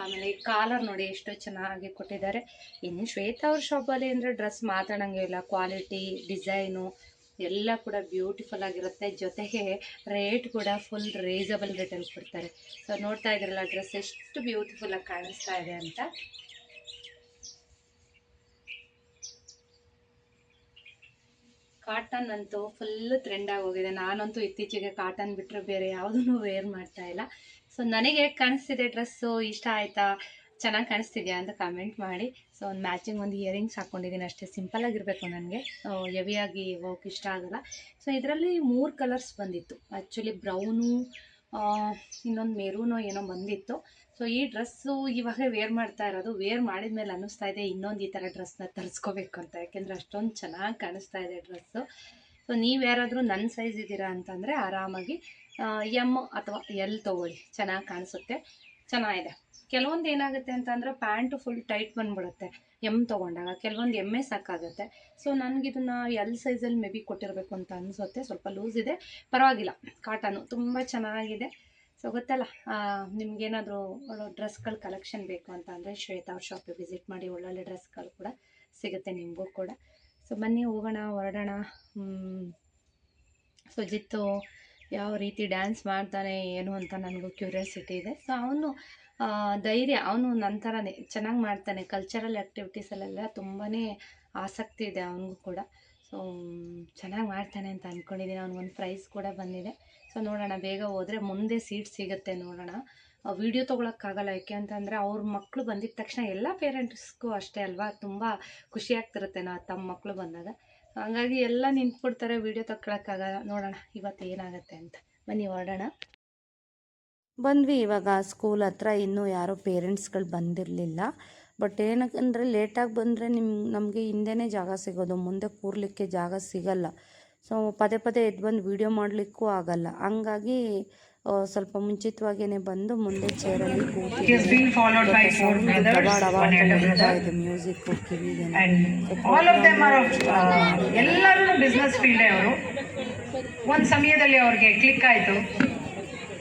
ಆಮೇಲೆ ಕಾಲರ್ ನೋಡಿ ಎಷ್ಟು ಚೆನ್ನಾಗಿ ಕೊಟ್ಟಿದ್ದಾರೆ. ಇನ್ನು ಶ್ವೇತಾ ಅವ್ರ ಶಾಪಲ್ಲಿ ಅಂದರೆ ಡ್ರೆಸ್ ಮಾತಾಡೋಂಗೆ ಇಲ್ಲ. ಕ್ವಾಲಿಟಿ, ಡಿಸೈನು ಎಲ್ಲ ಕೂಡ ಬ್ಯೂಟಿಫುಲ್ ಆಗಿರುತ್ತೆ. ಜೊತೆಗೆ ರೇಟ್ ಕೂಡ ಫುಲ್ ರೀಸನಬಲ್ ರೇಟಲ್ಲಿ ಕೊಡ್ತಾರೆ. ಸೊ ನೋಡ್ತಾ ಇದ್ರಲ್ಲ ಡ್ರೆಸ್ ಎಷ್ಟು ಬ್ಯೂಟಿಫುಲ್ಲಾಗಿ ಕಾಣಿಸ್ತಾ ಇದೆ ಅಂತ. ಕಾಟನ್ ಅಂತೂ ಫುಲ್ ಟ್ರೆಂಡಾಗಿ ಹೋಗಿದೆ. ನಾನಂತೂ ಇತ್ತೀಚೆಗೆ ಕಾಟನ್ ಬಿಟ್ಟರೆ ಬೇರೆ ಯಾವುದೂ ವೇರ್ ಮಾಡ್ತಾ ಇಲ್ಲ. ಸೊ ನನಗೆ ಹೇಗೆ ಕಾಣಿಸ್ತಿದೆ ಡ್ರೆಸ್ಸು, ಇಷ್ಟ ಆಯಿತಾ, ಚೆನ್ನಾಗಿ ಕಾಣಿಸ್ತಿದ್ಯಾ ಅಂತ ಕಮೆಂಟ್ ಮಾಡಿ. ಸೊ ಒಂದು ಮ್ಯಾಚಿಂಗ್ ಒಂದು ಇಯರಿಂಗ್ಸ್ ಹಾಕ್ಕೊಂಡಿದ್ದೀನಿ ಅಷ್ಟೇ. ಸಿಂಪಲಾಗಿರಬೇಕು ನನಗೆ, ಹೆವಿಯಾಗಿ ಹೋಗಕ್ಕೆ ಇಷ್ಟ ಆಗೋಲ್ಲ. ಸೊ ಇದರಲ್ಲಿ 3 ಕಲರ್ಸ್ ಬಂದಿತ್ತು. ಆ್ಯಕ್ಚುಲಿ ಬ್ರೌನು, ಇನ್ನೊಂದು ಮೆರೂನೋ ಏನೋ ಬಂದಿತ್ತು. ಸೊ ಈ ಡ್ರೆಸ್ಸು ಇವಾಗ ವೇರ್ ಮಾಡ್ತಾ ಇರೋದು. ವೇರ್ ಮಾಡಿದ ಮೇಲೆ ಅನ್ನಿಸ್ತಾ ಇದೆ ಇನ್ನೊಂದು ಈ ಥರ ಡ್ರೆಸ್ನ ತರಿಸ್ಕೋಬೇಕು ಅಂತ, ಯಾಕೆಂದರೆ ಅಷ್ಟೊಂದು ಚೆನ್ನಾಗಿ ಕಾಣಿಸ್ತಾ ಇದೆ ಡ್ರೆಸ್ಸು. ಸೊ ನೀವು ಯಾರಾದರೂ ನನ್ನ ಸೈಜ್ ಇದ್ದೀರಾ ಅಂತಂದರೆ ಆರಾಮಾಗಿ ಎಮ್ ಅಥವಾ ಎಲ್ ತೊಗೊಳ್ಳಿ, ಚೆನ್ನಾಗಿ ಕಾಣಿಸುತ್ತೆ, ಚೆನ್ನಾಗಿದೆ. ಕೆಲವೊಂದು ಏನಾಗುತ್ತೆ ಅಂತಂದರೆ ಪ್ಯಾಂಟು ಫುಲ್ ಟೈಟ್ ಬಂದುಬಿಡುತ್ತೆ ಎಮ್ ತೊಗೊಂಡಾಗ, ಕೆಲವೊಂದು ಎಮ್ಮೆ ಸಾಕಾಗುತ್ತೆ. ಸೊ ನನಗಿದನ್ನು ಎಲ್ ಸೈಜಲ್ಲಿ ಮೇ ಬಿ ಕೊಟ್ಟಿರಬೇಕು ಅಂತ ಅನಿಸುತ್ತೆ. ಸ್ವಲ್ಪ ಲೂಸ್ ಇದೆ, ಪರವಾಗಿಲ್ಲ. ಕಾಟನು ತುಂಬ ಚೆನ್ನಾಗಿದೆ. ಸೊ ಗೊತ್ತಲ್ಲ, ನಿಮಗೇನಾದರೂ ಡ್ರೆಸ್ಗಳ ಕಲೆಕ್ಷನ್ ಬೇಕು ಅಂತ ಅಂದರೆ ಶ್ವೇತಾ ಅವ್ರ ಶಾಪಿಗೆ ವಿಸಿಟ್ ಮಾಡಿ. ಒಳ್ಳೊಳ್ಳೆ ಡ್ರೆಸ್ಗಳು ಕೂಡ ಸಿಗುತ್ತೆ ನಿಮಗೂ ಕೂಡ. ಸೊ ಬನ್ನಿ ಹೋಗೋಣ, ಹೊರಡೋಣ. ಸುಜಿತ್ತು ಯಾವ ರೀತಿ ಡ್ಯಾನ್ಸ್ ಮಾಡ್ತಾನೆ ಏನು ಅಂತ ನನಗೂ ಕ್ಯೂರಿಯಾಸಿಟಿ ಇದೆ. ಸೊ ಅವನು ಧೈರ್ಯ, ಅವನು ನನ್ನ ಥರನೇ ಚೆನ್ನಾಗಿ ಮಾಡ್ತಾನೆ. ಕಲ್ಚರಲ್ ಆ್ಯಕ್ಟಿವಿಟೀಸಲ್ಲೆಲ್ಲ ತುಂಬಾ ಆಸಕ್ತಿ ಇದೆ ಅವನಿಗೂ ಕೂಡ. ಸೊ ಚೆನ್ನಾಗಿ ಮಾಡ್ತಾನೆ ಅಂತ ಅಂದ್ಕೊಂಡಿದ್ದೀನಿ. ಅವ್ನಿಗೊಂದು ಪ್ರೈಸ್ ಕೂಡ ಬಂದಿದೆ. ಸೊ ನೋಡೋಣ, ಬೇಗ ಹೋದರೆ ಮುಂದೆ ಸೀಟ್ ಸಿಗುತ್ತೆ, ನೋಡೋಣ. ವೀಡಿಯೋ ತೊಗೊಳಕ್ಕಾಗಲ್ಲ, ಯಾಕೆ ಅಂತಂದರೆ ಅವ್ರ ಮಕ್ಕಳು ಬಂದಿದ್ದ ತಕ್ಷಣ ಎಲ್ಲ ಪೇರೆಂಟ್ಸ್ಗೂ ಅಷ್ಟೇ ಅಲ್ವಾ, ತುಂಬ ಖುಷಿ ಆಗ್ತಿರುತ್ತೆ ತಮ್ಮ ಮಕ್ಕಳು ಬಂದಾಗ. ಹಾಗಾಗಿ ಎಲ್ಲ ನಿಂತ್ಬಿಡ್ತಾರೆ, ವೀಡಿಯೋ ತಗೊಳಕ್ಕಾಗಲ್ಲ. ನೋಡೋಣ ಇವತ್ತು ಏನಾಗುತ್ತೆ ಅಂತ. ಬನ್ನಿ ಹೊರಡೋಣ. ಬಂದ್ವಿ ಇವಾಗ ಸ್ಕೂಲ್ ಹತ್ರ. ಇನ್ನೂ ಯಾರೋ ಪೇರೆಂಟ್ಸ್ಗಳು ಬಂದಿರಲಿಲ್ಲ. ಬಟ್ ಏನಕ್ಕಂದರೆ ಲೇಟಾಗಿ ಬಂದರೆ ನಮಗೆ ಹಿಂದೆನೇ ಜಾಗ ಸಿಗೋದು, ಮುಂದೆ ಕೂರಲಿಕ್ಕೆ ಜಾಗ ಸಿಗಲ್ಲ. ಸೊ ಪದೇ ಪದೇ ಎದ್ದು ಬಂದು ವೀಡಿಯೋ ಮಾಡಲಿಕ್ಕೂ ಆಗಲ್ಲ. ಹಂಗಾಗಿ ಸ್ವಲ್ಪ ಮುಂಚಿತವಾಗಿಯೇ ಬಂದು ಮುಂದೆ ಚೇರಲ್ಲಿ ಕೂತಿದ್ದೀವಿ. ಮ್ಯೂಸಿಕ್ಕು ಕಿವಿಗೆ. ಎಲ್ಲರೂ ಬಿಸ್ನೆಸ್ ಫೀಲ್ಡೇ ಅವರು. ಒಂದು ಸಮಯದಲ್ಲಿ ಅವ್ರಿಗೆ ಕ್ಲಿಕ್ ಆಯಿತು,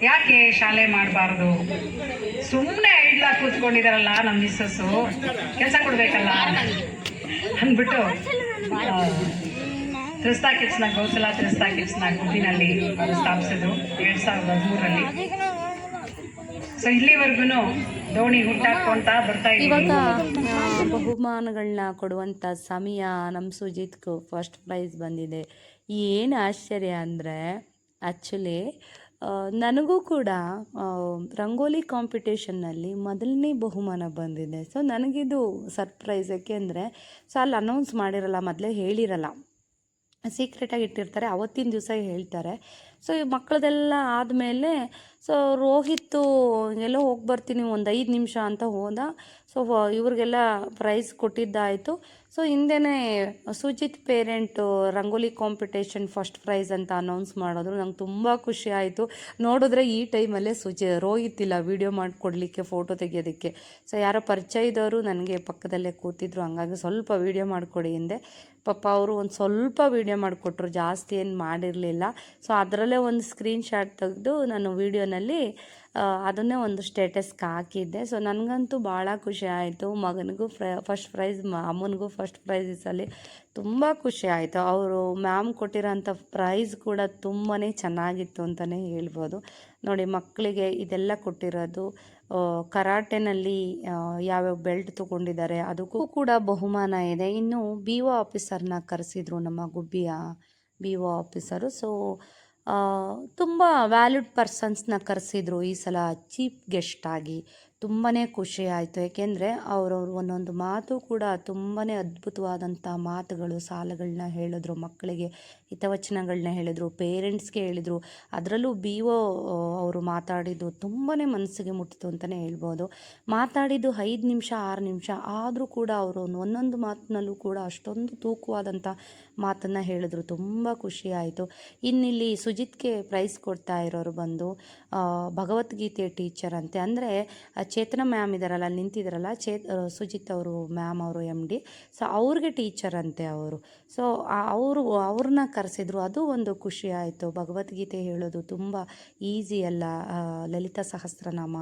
ಯಾಕೆ ಶಾಲೆ ಮಾಡಬಾರ್ದು, ಸುಮ್ಮನೆ ಐಡ್ಲಾಗಿ ಕೂತ್ಕೊಂಡಿದಾರಲ್ಲ ನಮ್ಮ ಮಿಸ್ಸಸ್ಸು, ಕೆಲಸ ಕೊಡಬೇಕಲ್ಲ ಅಂದ್ಬಿಟ್ಟು ತ್ರಿಸ್ತಾ ಕಿಡ್ಸ್ನ, ಗೋಸಲ ತ್ರಿಸ್ತಾ ಕಿಡ್ಸ್ನ ಗುಬ್ಬಿನಲ್ಲಿ ಸ್ಥಾಪಿಸಿದ್ರು 2013ರಲ್ಲಿ. ಸೊ ಇಲ್ಲಿವರೆಗೂ ದೋಣಿ ಹುಟ್ಟಾಕೊಂತ ಬರ್ತಾ ಇವಾಗ ಬಹುಮಾನಗಳನ್ನ ಕೊಡುವಂಥ ಸಮಯ. ನಮ್ಮ ಸುಜಿತ್ಗೂ ಫಸ್ಟ್ ಪ್ರೈಸ್ ಬಂದಿದೆ. ಏನು ಆಶ್ಚರ್ಯ ಅಂದರೆ ಆ್ಯಕ್ಚುಲಿ ನನಗೂ ಕೂಡ ರಂಗೋಲಿ ಕಾಂಪಿಟೇಷನ್ನಲ್ಲಿ ಮೊದಲನೇ ಬಹುಮಾನ ಬಂದಿದೆ. ಸೊ ನನಗಿದು ಸರ್ಪ್ರೈಸ್. ಯಾಕೆಂದರೆ ಸೊ ಅಲ್ಲಿ ಅನೌನ್ಸ್ ಮಾಡಿರಲ್ಲ, ಮೊದಲೇ ಹೇಳಿರಲ್ಲ, ಸೀಕ್ರೆಟಾಗಿ ಇಟ್ಟಿರ್ತಾರೆ, ಅವತ್ತಿನ ದಿವಸ ಹೇಳ್ತಾರೆ. ಸೊ ಈ ಮಕ್ಕಳದೆಲ್ಲ ಆದಮೇಲೆ ಸೊ ರೋಹಿತ್ತು ಎಲ್ಲೋ ಹೋಗಿ ಬರ್ತೀನಿ ಒಂದು 5 ನಿಮಿಷ ಅಂತ ಹೋದ. ಸೊ ಇವ್ರಿಗೆಲ್ಲ ಪ್ರೈಸ್ ಕೊಟ್ಟಿದ್ದಾಯಿತು. ಸೊ ಹಿಂದೆನೇ Sujith parent rangoli competition first prize ಅಂತ ಅನೌನ್ಸ್ ಮಾಡಿದ್ರು. ನಂಗೆ ತುಂಬ ಖುಷಿ ಆಯಿತು. ನೋಡಿದ್ರೆ ಈ ಟೈಮಲ್ಲೇ ರೋಹಿತ್ ಇಲ್ಲ ವೀಡಿಯೋ ಮಾಡಿಕೊಡ್ಲಿಕ್ಕೆ, ಫೋಟೋ ತೆಗೆಯೋದಕ್ಕೆ. ಸೊ ಯಾರೋ ಪರಿಚಯ ಇದ್ದವರು ನನಗೆ ಪಕ್ಕದಲ್ಲೇ ಕೂತಿದ್ರು, ಹಂಗಾಗಿ ಸ್ವಲ್ಪ ವೀಡಿಯೋ ಮಾಡಿಕೊಡಿ ಹಿಂದೆ. ಪಾಪ ಅವರು ಒಂದು ಸ್ವಲ್ಪ ವೀಡಿಯೋ ಮಾಡಿಕೊಟ್ರು, ಜಾಸ್ತಿ ಏನು ಮಾಡಿರಲಿಲ್ಲ. ಸೊ ಅದರಲ್ಲೇ ಒಂದು ಸ್ಕ್ರೀನ್ಶಾಟ್ ತೆಗೆದು ನಾನು ವೀಡಿಯೋನಲ್ಲಿ ಅದನ್ನೇ ಒಂದು ಸ್ಟೇಟಸ್ಗೆ ಹಾಕಿದ್ದೆ. ಸೊ ನನಗಂತೂ ಭಾಳ ಖುಷಿ ಆಯಿತು. ಮಗನಿಗೂ ಫಸ್ಟ್ ಪ್ರೈಸ್, ಅಮ್ಮನಿಗೂ ಫಸ್ಟ್ ಪ್ರೈಸ್ ಈ ಸಲ ತುಂಬ ಖುಷಿ ಆಯಿತು. ಅವರು ಮ್ಯಾಮ್ ಕೊಟ್ಟಿರೋಂಥ ಪ್ರೈಸ್ ಕೂಡ ತುಂಬಾ ಚೆನ್ನಾಗಿತ್ತು ಅಂತಲೇ ಹೇಳ್ಬೋದು. ನೋಡಿ, ಮಕ್ಕಳಿಗೆ ಇದೆಲ್ಲ ಕೊಟ್ಟಿರೋದು. ಕರಾಟೆನಲ್ಲಿ ಯಾವ್ಯಾವ ಬೆಲ್ಟ್ ತೊಗೊಂಡಿದ್ದಾರೆ ಅದಕ್ಕೂ ಕೂಡ ಬಹುಮಾನ ಇದೆ. ಇನ್ನು ಬಿ ಒ ಆಫೀಸರ್ನ ಕರೆಸಿದ್ರು, ನಮ್ಮ ಗುಬ್ಬಿಯ ಬಿ ಒ ಆಫೀಸರು. ಸೊ ತುಂಬ ವ್ಯಾಲ್ಯೂಡ್ ಪರ್ಸನ್ಸ್ನ ಕರೆಸಿದ್ರು ಈ ಸಲ ಚೀಫ್ ಗೆಸ್ಟಾಗಿ. ತುಂಬಾ ಖುಷಿ ಆಯಿತು. ಏಕೆಂದರೆ ಅವರವ್ರು ಒಂದೊಂದು ಮಾತು ಕೂಡ ತುಂಬಾ ಅದ್ಭುತವಾದಂಥ ಮಾತುಗಳು, ಸಾಲಗಳನ್ನ ಹೇಳಿದ್ರು, ಮಕ್ಕಳಿಗೆ ಹಿತವಚನಗಳನ್ನ ಹೇಳಿದರು, ಪೇರೆಂಟ್ಸ್ಗೆ ಹೇಳಿದರು. ಅದರಲ್ಲೂ ಬಿ ಒ ಅವರು ಮಾತಾಡಿದ್ದು ತುಂಬಾ ಮನಸ್ಸಿಗೆ ಮುಟ್ಟಿತು ಅಂತಲೇ ಹೇಳ್ಬೋದು. ಮಾತಾಡಿದ್ದು 5 ನಿಮಿಷ 6 ನಿಮಿಷ ಆದರೂ ಕೂಡ ಅವರು ಒಂದೊಂದು ಮಾತಿನಲ್ಲೂ ಕೂಡ ಅಷ್ಟೊಂದು ತೂಕವಾದಂಥ ಮಾತನ್ನು ಹೇಳಿದ್ರು. ತುಂಬ ಖುಷಿ ಆಯಿತು. ಇನ್ನಿಲ್ಲಿ ಸುಜಿತ್ಗೆ ಪ್ರೈಸ್ ಕೊಡ್ತಾ ಇರೋರು ಬಂದು ಭಗವದ್ಗೀತೆ ಟೀಚರ್ ಅಂತೆ. ಅಂದರೆ ಚೇತನ ಮ್ಯಾಮ್ ಇದ್ದಾರಲ್ಲ, ಅಲ್ಲಿ ನಿಂತಿದ್ದಾರಲ್ಲ, ಸುಜಿತ್ ಅವರು ಮ್ಯಾಮ್ ಅವರು MD. ಸೊ ಅವ್ರಿಗೆ ಟೀಚರ್ ಅಂತೆ ಅವರು. ಸೊ ಅವ್ರನ್ನ ಕರೆಸಿದ್ರು. ಅದು ಒಂದು ಖುಷಿ ಆಯಿತು. ಭಗವದ್ಗೀತೆ ಹೇಳೋದು ತುಂಬ ಈಸಿ ಅಲ್ಲ. ಲಲಿತಾ ಸಹಸ್ರನಾಮ,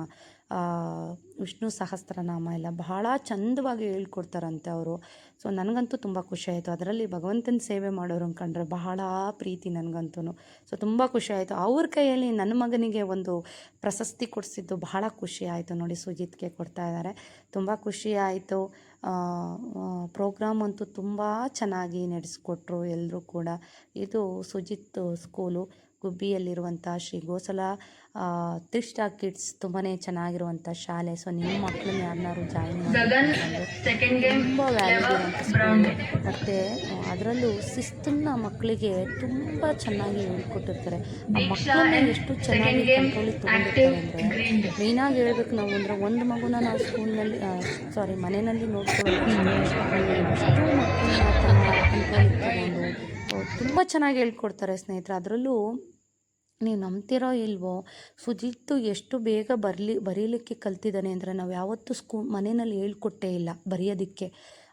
ವಿಷ್ಣು ಸಹಸ್ರನಾಮ ಎಲ್ಲ ಬಹಳ ಚಂದವಾಗಿ ಹೇಳ್ಕೊಡ್ತಾರಂತೆ ಅವರು. ಸೊ ನನಗಂತೂ ತುಂಬ ಖುಷಿ ಆಯಿತು. ಅದರಲ್ಲಿ ಭಗವಂತನ ಸೇವೆ ಮಾಡೋರನ್ನ ಕಂಡ್ರೆ ಬಹಳ ಪ್ರೀತಿ ನನಗಂತೂ. ಸೊ ತುಂಬ ಖುಷಿ ಆಯಿತು. ಅವ್ರ ಕೈಯಲ್ಲಿ ನನ್ನ ಮಗನಿಗೆ ಒಂದು ಪ್ರಶಸ್ತಿ ಕೊಡಿಸಿದ್ದು ಬಹಳ ಖುಷಿ ಆಯಿತು. ನೋಡಿ, ಸುಜಿತ್ಗೆ ಕೊಡ್ತಾ ಇದ್ದಾರೆ. ತುಂಬ ಖುಷಿ ಆಯಿತು. ಪ್ರೋಗ್ರಾಮ್ ಅಂತೂ ತುಂಬ ಚೆನ್ನಾಗಿ ನಡೆಸ್ಕೊಟ್ರು ಎಲ್ಲರೂ ಕೂಡ. ಇದು ಸುಜಿತ್ ಸ್ಕೂಲು, ಗುಬ್ಬಿಯಲ್ಲಿರುವಂಥ ಶ್ರೀ ಗೋಸಲ ತ್ರಿಷ್ಟಾ ಕಿಡ್ಸ್. ತುಂಬಾ ಚೆನ್ನಾಗಿರುವಂಥ ಶಾಲೆ. ಸೊ ನಿಮ್ಮ ಮಕ್ಕಳನ್ನ ಯಾರನ್ನಾರು ಜಾಯಿನ್ ಮಾಡಿ, ತುಂಬ ವ್ಯಾಲ್ಯೂ ಇರುವಂಥ ಸ್ಕೂಲು. ಮತ್ತು ಅದರಲ್ಲೂ ಶಿಸ್ತನ್ನ ಮಕ್ಕಳಿಗೆ ತುಂಬ ಚೆನ್ನಾಗಿ ಹೇಳ್ಕೊಟ್ಟಿರ್ತಾರೆ. ಆ ಮಕ್ಕಳನ್ನ ಎಷ್ಟು ಚೆನ್ನಾಗಿ ಕಂಟ್ರೋಲಿಗೆ ತೊಗೊಂಡಿರ್ತಾರೆ ಅಂದರೆ, ಮೇಯ್ನಾಗಿ ಹೇಳ್ಬೇಕು ನಾವು ಅಂದರೆ, ಒಂದು ಮಗುನ ನಾವು ಸ್ಕೂಲ್ನಲ್ಲಿ ಮನೆಯಲ್ಲಿ ನೋಡ್ಕೊಳ್ಳೋದು ಎಷ್ಟು ಮಕ್ಕಳನ್ನ ಕಂಟ್ರೋಲಿಗೆ ತಗೊಂಡು ತುಂಬ ಚೆನ್ನಾಗಿ ಹೇಳ್ಕೊಡ್ತಾರೆ ಸ್ನೇಹಿತರೆ. ಅದರಲ್ಲೂ ನೀವು ನಂಬ್ತಿರೋ ಇಲ್ವೋ, ಸುಜಿತ್ತು ಎಷ್ಟು ಬೇಗ ಬರೀಲಿಕ್ಕೆ ಕಲ್ತಿದ್ದಾನೆ ಅಂದರೆ, ನಾವು ಯಾವತ್ತೂ ಮನೆಯಲ್ಲಿ ಹೇಳ್ಕೊಟ್ಟೇ ಇಲ್ಲ ಬರೆಯೋದಕ್ಕೆ.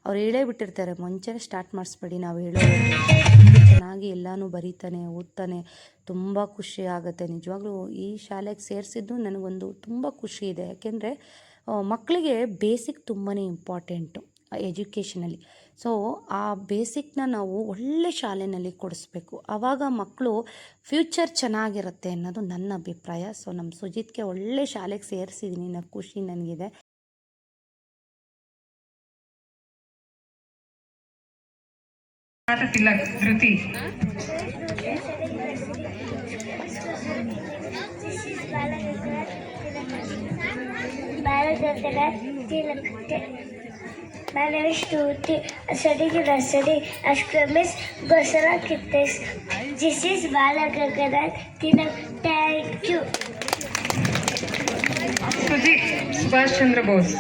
ಅವ್ರು ಹೇಳೇ ಬಿಟ್ಟಿರ್ತಾರೆ, ಮುಂಚೆನೇ ಸ್ಟಾರ್ಟ್ ಮಾಡಿಸ್ಬೇಡಿ, ನಾವು ಹೇಳೋದು ಚೆನ್ನಾಗಿ ಎಲ್ಲನೂ ಬರೀತಾನೆ, ಓದ್ತಾನೆ. ತುಂಬ ಖುಷಿ ಆಗುತ್ತೆ ನಿಜವಾಗ್ಲೂ. ಈ ಶಾಲೆಗೆ ಸೇರಿಸಿದ್ದು ನನಗೊಂದು ತುಂಬ ಖುಷಿ ಇದೆ. ಯಾಕೆಂದರೆ ಮಕ್ಕಳಿಗೆ ಬೇಸಿಕ್ ತುಂಬಾ ಇಂಪಾರ್ಟೆಂಟು ಎಜುಕೇಷನಲ್ಲಿ. ಸೊ ಆ ಬೇಸಿಕ್ನ ನಾವು ಒಳ್ಳೆ ಶಾಲೆಯಲ್ಲಿ ಕೊಡಿಸ್ಬೇಕು. ಆವಾಗ ಮಕ್ಕಳು ಫ್ಯೂಚರ್ ಚೆನ್ನಾಗಿರುತ್ತೆ ಅನ್ನೋದು ನನ್ನ ಅಭಿಪ್ರಾಯ. ಸೊ ನಮ್ಮ ಸುಜಿತ್ಗೆ ಒಳ್ಳೆ ಶಾಲೆಗೆ ಸೇರಿಸಿದ್ದೀನಿ, ಖುಷಿ ನನಗಿದೆ. Dhriti My name is Shruti. I study in nursery. Ashkramis Gosala Kittes. This is Bala Gaganath Tilak. Thank you. Sujit Subhash Chandra Bose.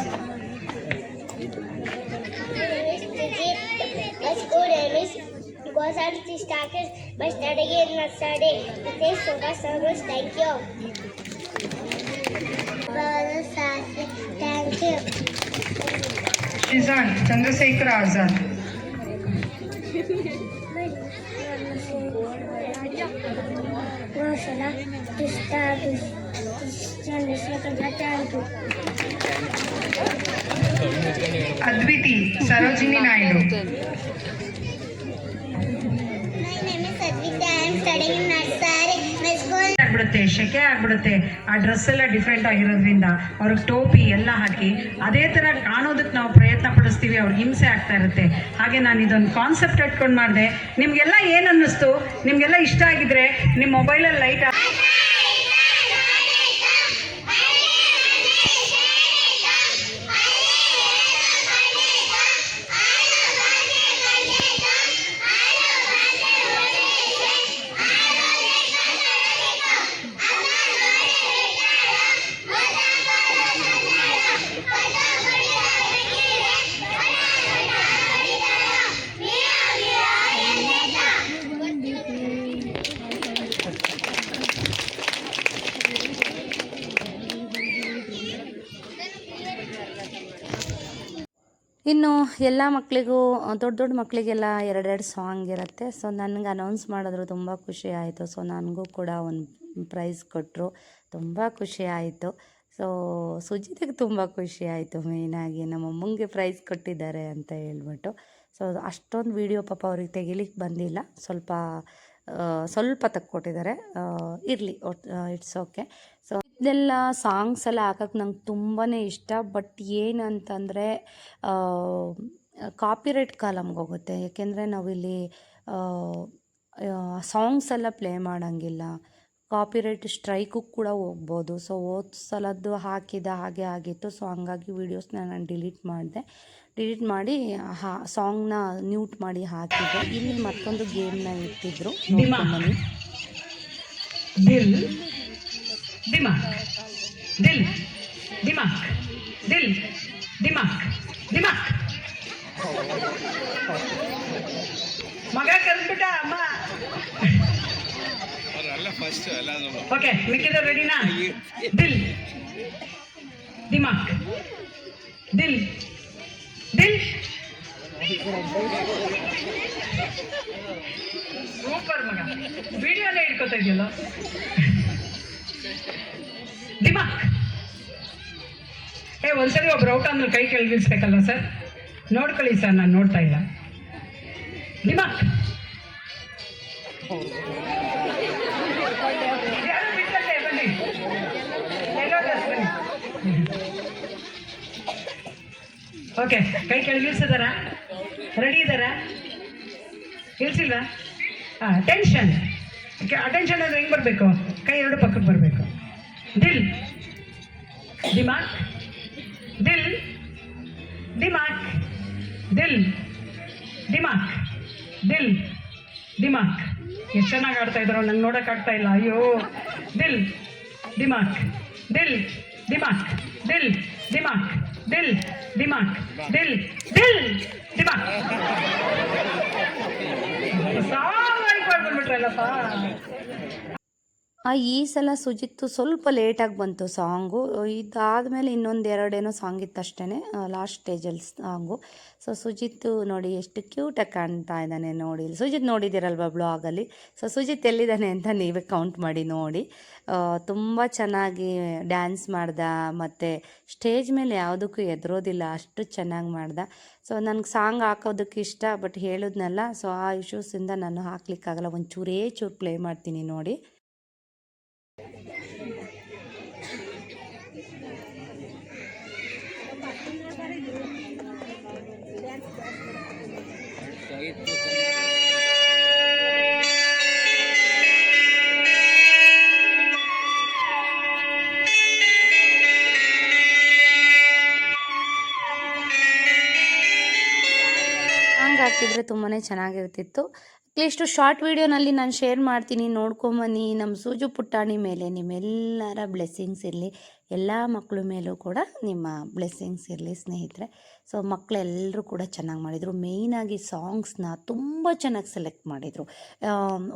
My school name is Gosala Tistakis. My study in nursery. This is Subhash Chandra Bose. Thank you. Bala Sasi. Thank you. Shizan Chandrasekhar Azad. Gosala Tistakis. Chandrasekhar Azad. Adviti Sarojini Naidu. My name is Advita. I am studying in nursery. My school. ಆಗ್ಬಿಡುತ್ತೆ, ಶೆಕೆ ಆಗ್ಬಿಡುತ್ತೆ. ಆ dress ಎಲ್ಲ different ಆಗಿರೋದ್ರಿಂದ ಅವ್ರಿಗೆ ಟೋಪಿ ಎಲ್ಲ ಹಾಕಿ ಅದೇ ಥರ ಕಾಣೋದಕ್ಕೆ ನಾವು ಪ್ರಯತ್ನ ಪಡಿಸ್ತೀವಿ. ಅವ್ರಿಗೆ ಹಿಂಸೆ ಆಗ್ತಾ ಇರುತ್ತೆ. ಹಾಗೆ ನಾನು ಇದೊಂದು ಕಾನ್ಸೆಪ್ಟ್ ಇಟ್ಕೊಂಡು ಮಾಡಿದೆ. ನಿಮಗೆಲ್ಲ ಏನು ಅನ್ನಿಸ್ತು? ನಿಮಗೆಲ್ಲ ಇಷ್ಟ ಆಗಿದ್ರೆ ನಿಮ್ಮ ಮೊಬೈಲಲ್ಲಿ ಲೈಟ್ ಇನ್ನು ಎಲ್ಲ ಮಕ್ಕಳಿಗೂ ದೊಡ್ಡ ದೊಡ್ಡ ಮಕ್ಕಳಿಗೆಲ್ಲ ಎರಡೆರಡು ಸಾಂಗ್ ಇರುತ್ತೆ. ಸೊ ನನಗೆ ಅನೌನ್ಸ್ ಮಾಡಿದ್ರು, ತುಂಬ ಖುಷಿ ಆಯಿತು. ಸೊ ನನಗೂ ಕೂಡ ಒಂದು ಪ್ರೈಸ್ ಕೊಟ್ಟರು, ತುಂಬ ಖುಷಿ ಆಯಿತು. ಸೊ ಸುಜಿತಿಗೆ ತುಂಬ ಖುಷಿ ಆಯಿತು, ಮೇಯ್ನಾಗಿ ನಮ್ಮಮ್ಮಂಗೆ ಪ್ರೈಸ್ ಕೊಟ್ಟಿದ್ದಾರೆ ಅಂತ ಹೇಳ್ಬಿಟ್ಟು. ಸೊ ಅಷ್ಟೊಂದು ವೀಡಿಯೋ ಪಾಪ ಅವ್ರಿಗೆ ತೆಗಿಲಿಕ್ಕೆ ಬಂದಿಲ್ಲ, ಸ್ವಲ್ಪ ತಕ್ಕೊಟ್ಟಿದ್ದಾರೆ. ಇರಲಿ, ಇಟ್ಸ್ ಓಕೆ. ಸೊ ಇದೆಲ್ಲ ಸಾಂಗ್ಸ್ ಎಲ್ಲ ಹಾಕೋಕ್ಕೆ ನಂಗೆ ತುಂಬಾ ಇಷ್ಟ. ಬಟ್ ಏನಂತಂದರೆ ಕಾಪಿರೈಟ್ ಕಾಲಮ್ಗೆ ಹೋಗುತ್ತೆ. ಯಾಕೆಂದರೆ ನಾವಿಲ್ಲಿ ಸಾಂಗ್ಸ್ ಎಲ್ಲ ಪ್ಲೇ ಮಾಡೋಂಗಿಲ್ಲ, ಕಾಪಿರೈಟ್ ಸ್ಟ್ರೈಕು ಕೂಡ ಹೋಗ್ಬೋದು. ಸೊ ಹೋದ ಸಲದ್ದು ಹಾಗೆ ಆಗಿತ್ತು. ಸೊ ಹಂಗಾಗಿ ವೀಡಿಯೋಸ್ನ ನಾನು ಡಿಲೀಟ್ ಮಾಡಿ ಸಾಂಗ್ನ ಮ್ಯೂಟ್ ಮಾಡಿ ಹಾಕಿದ್ದೆ. ಇಲ್ಲಿ ಮತ್ತೊಂದು ಗೇಮ್ನ ಇಟ್ಟಿದ್ರು, ನೋಡ್ಕೊಂಬನ್ನಿ. ದಿಲ್ ದಿಮಾಕ್, ದಿಲ್ ದಿಮಾಕ್, ದಿಲ್ ದಿಮಾಕ್, ದಿಮಾಕ್. ಮಗ ಕರೆದ್ಬಿಟ್ಟ ಅಮ್ಮ. ಓಕೆ, ಮಿಕ್ಕಿದ ರೆಡಿನಾ? ದಿಲ್ ದಿಮಾಕ್, ದಿಲ್ ದಿಲ್. ಸೂಪರ್ ಮಗ, ವಿಡಿಯೋನೇ ಇಟ್ಕೋತಾ ಇದೆಯಲ್ಲ. ದಿಮಾಕ್. ಒಂದ್ಸರಿ ಒಬ್ರು ಔಟ್ ಅಂದ್ರೆ ಕೈ ಕೆಳಗಿಳಿಸ್ಬೇಕಲ್ಲ ಸರ್? ನೋಡ್ಕೊಳ್ಳಿ ಸರ್, ನಾನು ನೋಡ್ತಾ ಇಲ್ಲ. ದಿಮಾಕ್. ಬನ್ನಿ, ಓಕೆ, ಕೈ ಕೆಳಗಿಳಿಸಿದಾರ? ರೆಡಿ ಇದ್ದಾರಾ? ಇಳಿಸಿಲ್ವಾ? ಅಟೆನ್ಷನ್. ಅಟೆನ್ಷನ್ ಅಂದ್ರೆ ಹೆಂಗೆ ಬರಬೇಕು? ಕೈ ಎರಡು ಪಕ್ಕಕ್ಕೆ ಬರಬೇಕು. ದಿಲ್ ದಿಮಾಕ್, ದಿಲ್ ದಿಮಾಕ್, ದಿಲ್ ದಿಮಾಕ್, ದಿಲ್ ದಿಮಾಕ್. ಎಷ್ಟು ಚೆನ್ನಾಗಿ ಆಡ್ತಾ ಇದ್ದಾರೋ, ನಂಗೆ ನೋಡೋಕ್ಕಾಗ್ತಾ ಇಲ್ಲ. ಅಯ್ಯೋ. ದಿಲ್ ದಿಮಾಕ್, ದಿಲ್ ದಿಮಾಕ್, ದಿಲ್ ದಿಮಾಕ್, ದಿಲ್ ದಿಮಾಕ್, ದಿಲ್ ದಿಲ್ ದಿಮಾಕ್. ಸಾಂಗ್ ಬಂದ್ಬಿಟ್ರಲ್ಲಪ್ಪ. ಈ ಸಲ ಸುಜಿತ್ತು ಸ್ವಲ್ಪ ಲೇಟಾಗಿ ಬಂತು ಸಾಂಗು. ಇದಾದಮೇಲೆ ಇನ್ನೊಂದು ಎರಡೇನೋ ಸಾಂಗ್ ಇತ್ತು ಅಷ್ಟೇ, ಲಾಸ್ಟ್ ಸ್ಟೇಜಲ್ಲಿ ಸಾಂಗು. ಸೊ ಸುಜಿತ್ತು ನೋಡಿ ಎಷ್ಟು ಕ್ಯೂಟಾಗಿ ಕಾಣ್ತಾ ಇದ್ದಾನೆ ನೋಡಿ. ಸುಜಿತ್ ನೋಡಿದ್ದೀರಲ್ವ ಬ್ಲಾಗಲ್ಲಿ. ಸೊ ಸುಜಿತ್ ಎಲ್ಲಿದ್ದಾನೆ ಅಂತ ನೀವೇ ಕೌಂಟ್ ಮಾಡಿ ನೋಡಿ. ತುಂಬ ಚೆನ್ನಾಗಿ ಡ್ಯಾನ್ಸ್ ಮಾಡ್ದ, ಮತ್ತು ಸ್ಟೇಜ್ ಮೇಲೆ ಯಾವುದಕ್ಕೂ ಎದುರೋದಿಲ್ಲ, ಅಷ್ಟು ಚೆನ್ನಾಗಿ ಮಾಡ್ದ. ಸೊ ನನಗೆ ಸಾಂಗ್ ಹಾಕೋದಕ್ಕೆ ಇಷ್ಟ, ಬಟ್ ಹೇಳಿದ್ನಲ್ಲ, ಸೊ ಆ ಇಶ್ಯೂಸಿಂದ ನಾನು ಹಾಕ್ಲಿಕ್ಕಾಗಲ್ಲ. ಒಂದು ಚೂರು ಪ್ಲೇ ಮಾಡ್ತೀನಿ ನೋಡಿ. ಹಾಕಿದರೆ ತುಂಬಾ ಚೆನ್ನಾಗಿರ್ತಿತ್ತು. ಅಟ್ಲೀಸ್ಟು ಶಾರ್ಟ್ ವೀಡಿಯೋನಲ್ಲಿ ನಾನು ಶೇರ್ ಮಾಡ್ತೀನಿ, ನೋಡ್ಕೊಂಬನ್ನಿ. ನಮ್ಮ ಸೂಜು ಪುಟ್ಟಾಣಿ ಮೇಲೆ ನಿಮ್ಮೆಲ್ಲರ ಬ್ಲೆಸ್ಸಿಂಗ್ಸ್ ಇರಲಿ, ಎಲ್ಲ ಮಕ್ಕಳ ಮೇಲೂ ಕೂಡ ನಿಮ್ಮ ಬ್ಲೆಸ್ಸಿಂಗ್ಸ್ ಇರಲಿ ಸ್ನೇಹಿತರೆ. ಸೊ ಮಕ್ಕಳೆಲ್ಲರೂ ಕೂಡ ಚೆನ್ನಾಗಿ ಮಾಡಿದರು. ಮೇಯ್ನಾಗಿ ಸಾಂಗ್ಸ್ನ ತುಂಬ ಚೆನ್ನಾಗಿ ಸೆಲೆಕ್ಟ್ ಮಾಡಿದರು.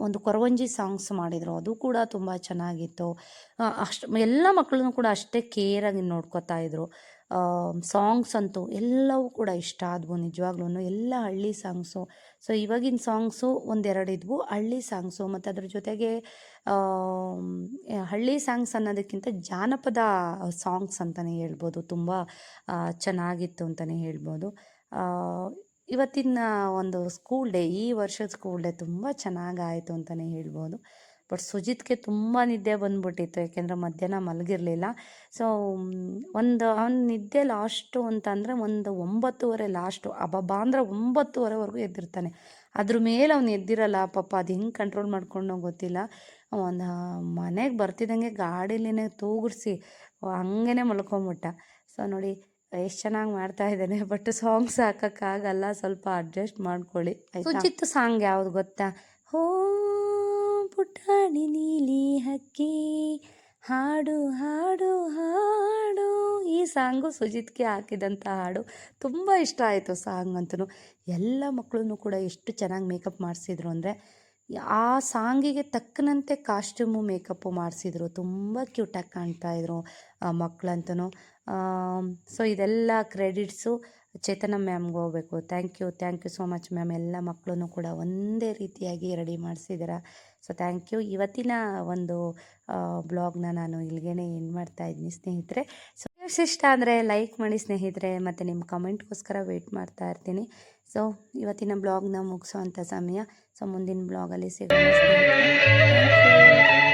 ಒಂದು ಕೊರವಂಜಿ ಸಾಂಗ್ಸ್ ಮಾಡಿದರು, ಅದು ಕೂಡ ತುಂಬ ಚೆನ್ನಾಗಿತ್ತು. ಎಲ್ಲ ಮಕ್ಕಳನ್ನು ಕೂಡ ಅಷ್ಟೇ ಕೇರಾಗಿ ನೋಡ್ಕೋತಾ ಇದ್ರು. ಸಾಂಗ್ಸ್ ಅಂತೂ ಎಲ್ಲವೂ ಕೂಡ ಇಷ್ಟ ಆದವು ನಿಜವಾಗ್ಲೂ, ಎಲ್ಲ ಹಳ್ಳಿ ಸಾಂಗ್ಸು. ಸೊ ಇವಾಗಿನ ಸಾಂಗ್ಸು ಒಂದೆರಡು ಇದ್ವು ಹಳ್ಳಿ ಸಾಂಗ್ಸು, ಮತ್ತು ಅದ್ರ ಜೊತೆಗೆ ಹಳ್ಳಿ ಸಾಂಗ್ಸ್ ಅನ್ನೋದಕ್ಕಿಂತ ಜಾನಪದ ಸಾಂಗ್ಸ್ ಅಂತಲೇ ಹೇಳ್ಬೋದು. ತುಂಬ ಚೆನ್ನಾಗಿತ್ತು ಅಂತಲೇ ಹೇಳ್ಬೋದು. ಇವತ್ತಿನ ಒಂದು ಸ್ಕೂಲ್ ಡೇ, ಈ ವರ್ಷದ ಸ್ಕೂಲ್ ಡೇ ತುಂಬ ಚೆನ್ನಾಗಾಯಿತು ಅಂತಲೇ ಹೇಳ್ಬೋದು. ಬಟ್ ಸುಜಿತ್ಗೆ ತುಂಬ ನಿದ್ದೆ ಬಂದ್ಬಿಟ್ಟಿತ್ತು, ಯಾಕೆಂದರೆ ಮಧ್ಯಾಹ್ನ ಮಲಗಿರಲಿಲ್ಲ. ಸೊ ಅವ್ನ ನಿದ್ದೆ ಲಾಸ್ಟು ಅಂತಂದರೆ ಒಂದು 9:30 ಲಾಸ್ಟು, ಅಬ್ಬಬ್ಬಾ ಅಂದರೆ 9:30ವರೆಗೂ ಎದ್ದಿರ್ತಾನೆ. ಅದ್ರ ಮೇಲೆ ಅವ್ನು ಎದ್ದಿರಲ್ಲ ಪಾಪ, ಅದು ಹೆಂಗೆ ಕಂಟ್ರೋಲ್ ಮಾಡ್ಕೊಂಡೋ ಗೊತ್ತಿಲ್ಲ. ಒಂದು ಮನೆಗೆ ಬರ್ತಿದ್ದಂಗೆ ಗಾಡೀಲಿನೇ ತೂಗುಡಿಸಿ ಹಂಗೇ ಮಲ್ಕೊಂಬಿಟ್ಟ. ಸೊ ನೋಡಿ ಎಷ್ಟು ಚೆನ್ನಾಗಿ ಮಾಡ್ತಾ ಇದ್ದಾನೆ. ಬಟ್ ಸಾಂಗ್ಸ್ ಹಾಕೋಕ್ಕಾಗಲ್ಲ, ಸ್ವಲ್ಪ ಅಡ್ಜಸ್ಟ್ ಮಾಡ್ಕೊಳ್ಳಿ. ಸುಜಿತ್ ಸಾಂಗ್ ಯಾವುದು ಗೊತ್ತಾ? ಹೋ ಪುಟಾಣಿ ನೀಲಿ ಹಕ್ಕಿ ಹಾಡು ಹಾಡು ಹಾಡು, ಈ ಸಾಂಗು ಸುಜಿತ್ಗೆ ಹಾಕಿದಂಥ ಹಾಡು. ತುಂಬ ಇಷ್ಟ ಆಯಿತು ಸಾಂಗ್ ಅಂತೂ. ಎಲ್ಲ ಮಕ್ಕಳನ್ನು ಕೂಡ ಎಷ್ಟು ಚೆನ್ನಾಗಿ ಮೇಕಪ್ ಮಾಡಿಸಿದ್ರು ಅಂದರೆ, ಆ ಸಾಂಗಿಗೆ ತಕ್ಕನಂತೆ ಕಾಸ್ಟ್ಯೂಮು ಮೇಕಪ್ಪು ಮಾಡಿಸಿದ್ರು. ತುಂಬ ಕ್ಯೂಟಾಗಿ ಕಾಣ್ತಾಯಿದ್ರು ಮಕ್ಕಳಂತೂ. ಸೊ ಇದೆಲ್ಲ ಕ್ರೆಡಿಟ್ಸು ಚೇತನ ಮ್ಯಾಮ್ಗೆ ಹೋಗಬೇಕು. Thank you so much ma'am. ಎಲ್ಲ ಮಕ್ಕಳನ್ನು ಕೂಡ ಒಂದೇ ರೀತಿಯಾಗಿ ರೆಡಿ ಮಾಡಿಸಿದ್ದೀರ. So thank you. ಇವತ್ತಿನ ಒಂದು ಬ್ಲಾಗ್ನ ನಾನು ಇಲ್ಲಿಗೆ ಎಂಡ್ ಮಾಡ್ತಾ ಇದ್ದೀನಿ ಸ್ನೇಹಿತರೆ. ಸೊ ಇಷ್ಟ ಅಂದರೆ ಲೈಕ್ ಮಾಡಿ ಸ್ನೇಹಿತರೆ, ಮತ್ತು ನಿಮ್ಮ ಕಮೆಂಟ್ಗೋಸ್ಕರ ವೆಯ್ಟ್ ಮಾಡ್ತಾ ಇರ್ತೀನಿ. ಸೊ ಇವತ್ತಿನ ಬ್ಲಾಗ್ನ ಮುಗಿಸೋ ಅಂಥ ಸಮಯ. ಸೊ ಮುಂದಿನ ಬ್ಲಾಗಲ್ಲಿ ಸಿಗೋಣ ಸ್ನೇಹಿತರೆ. Thank you.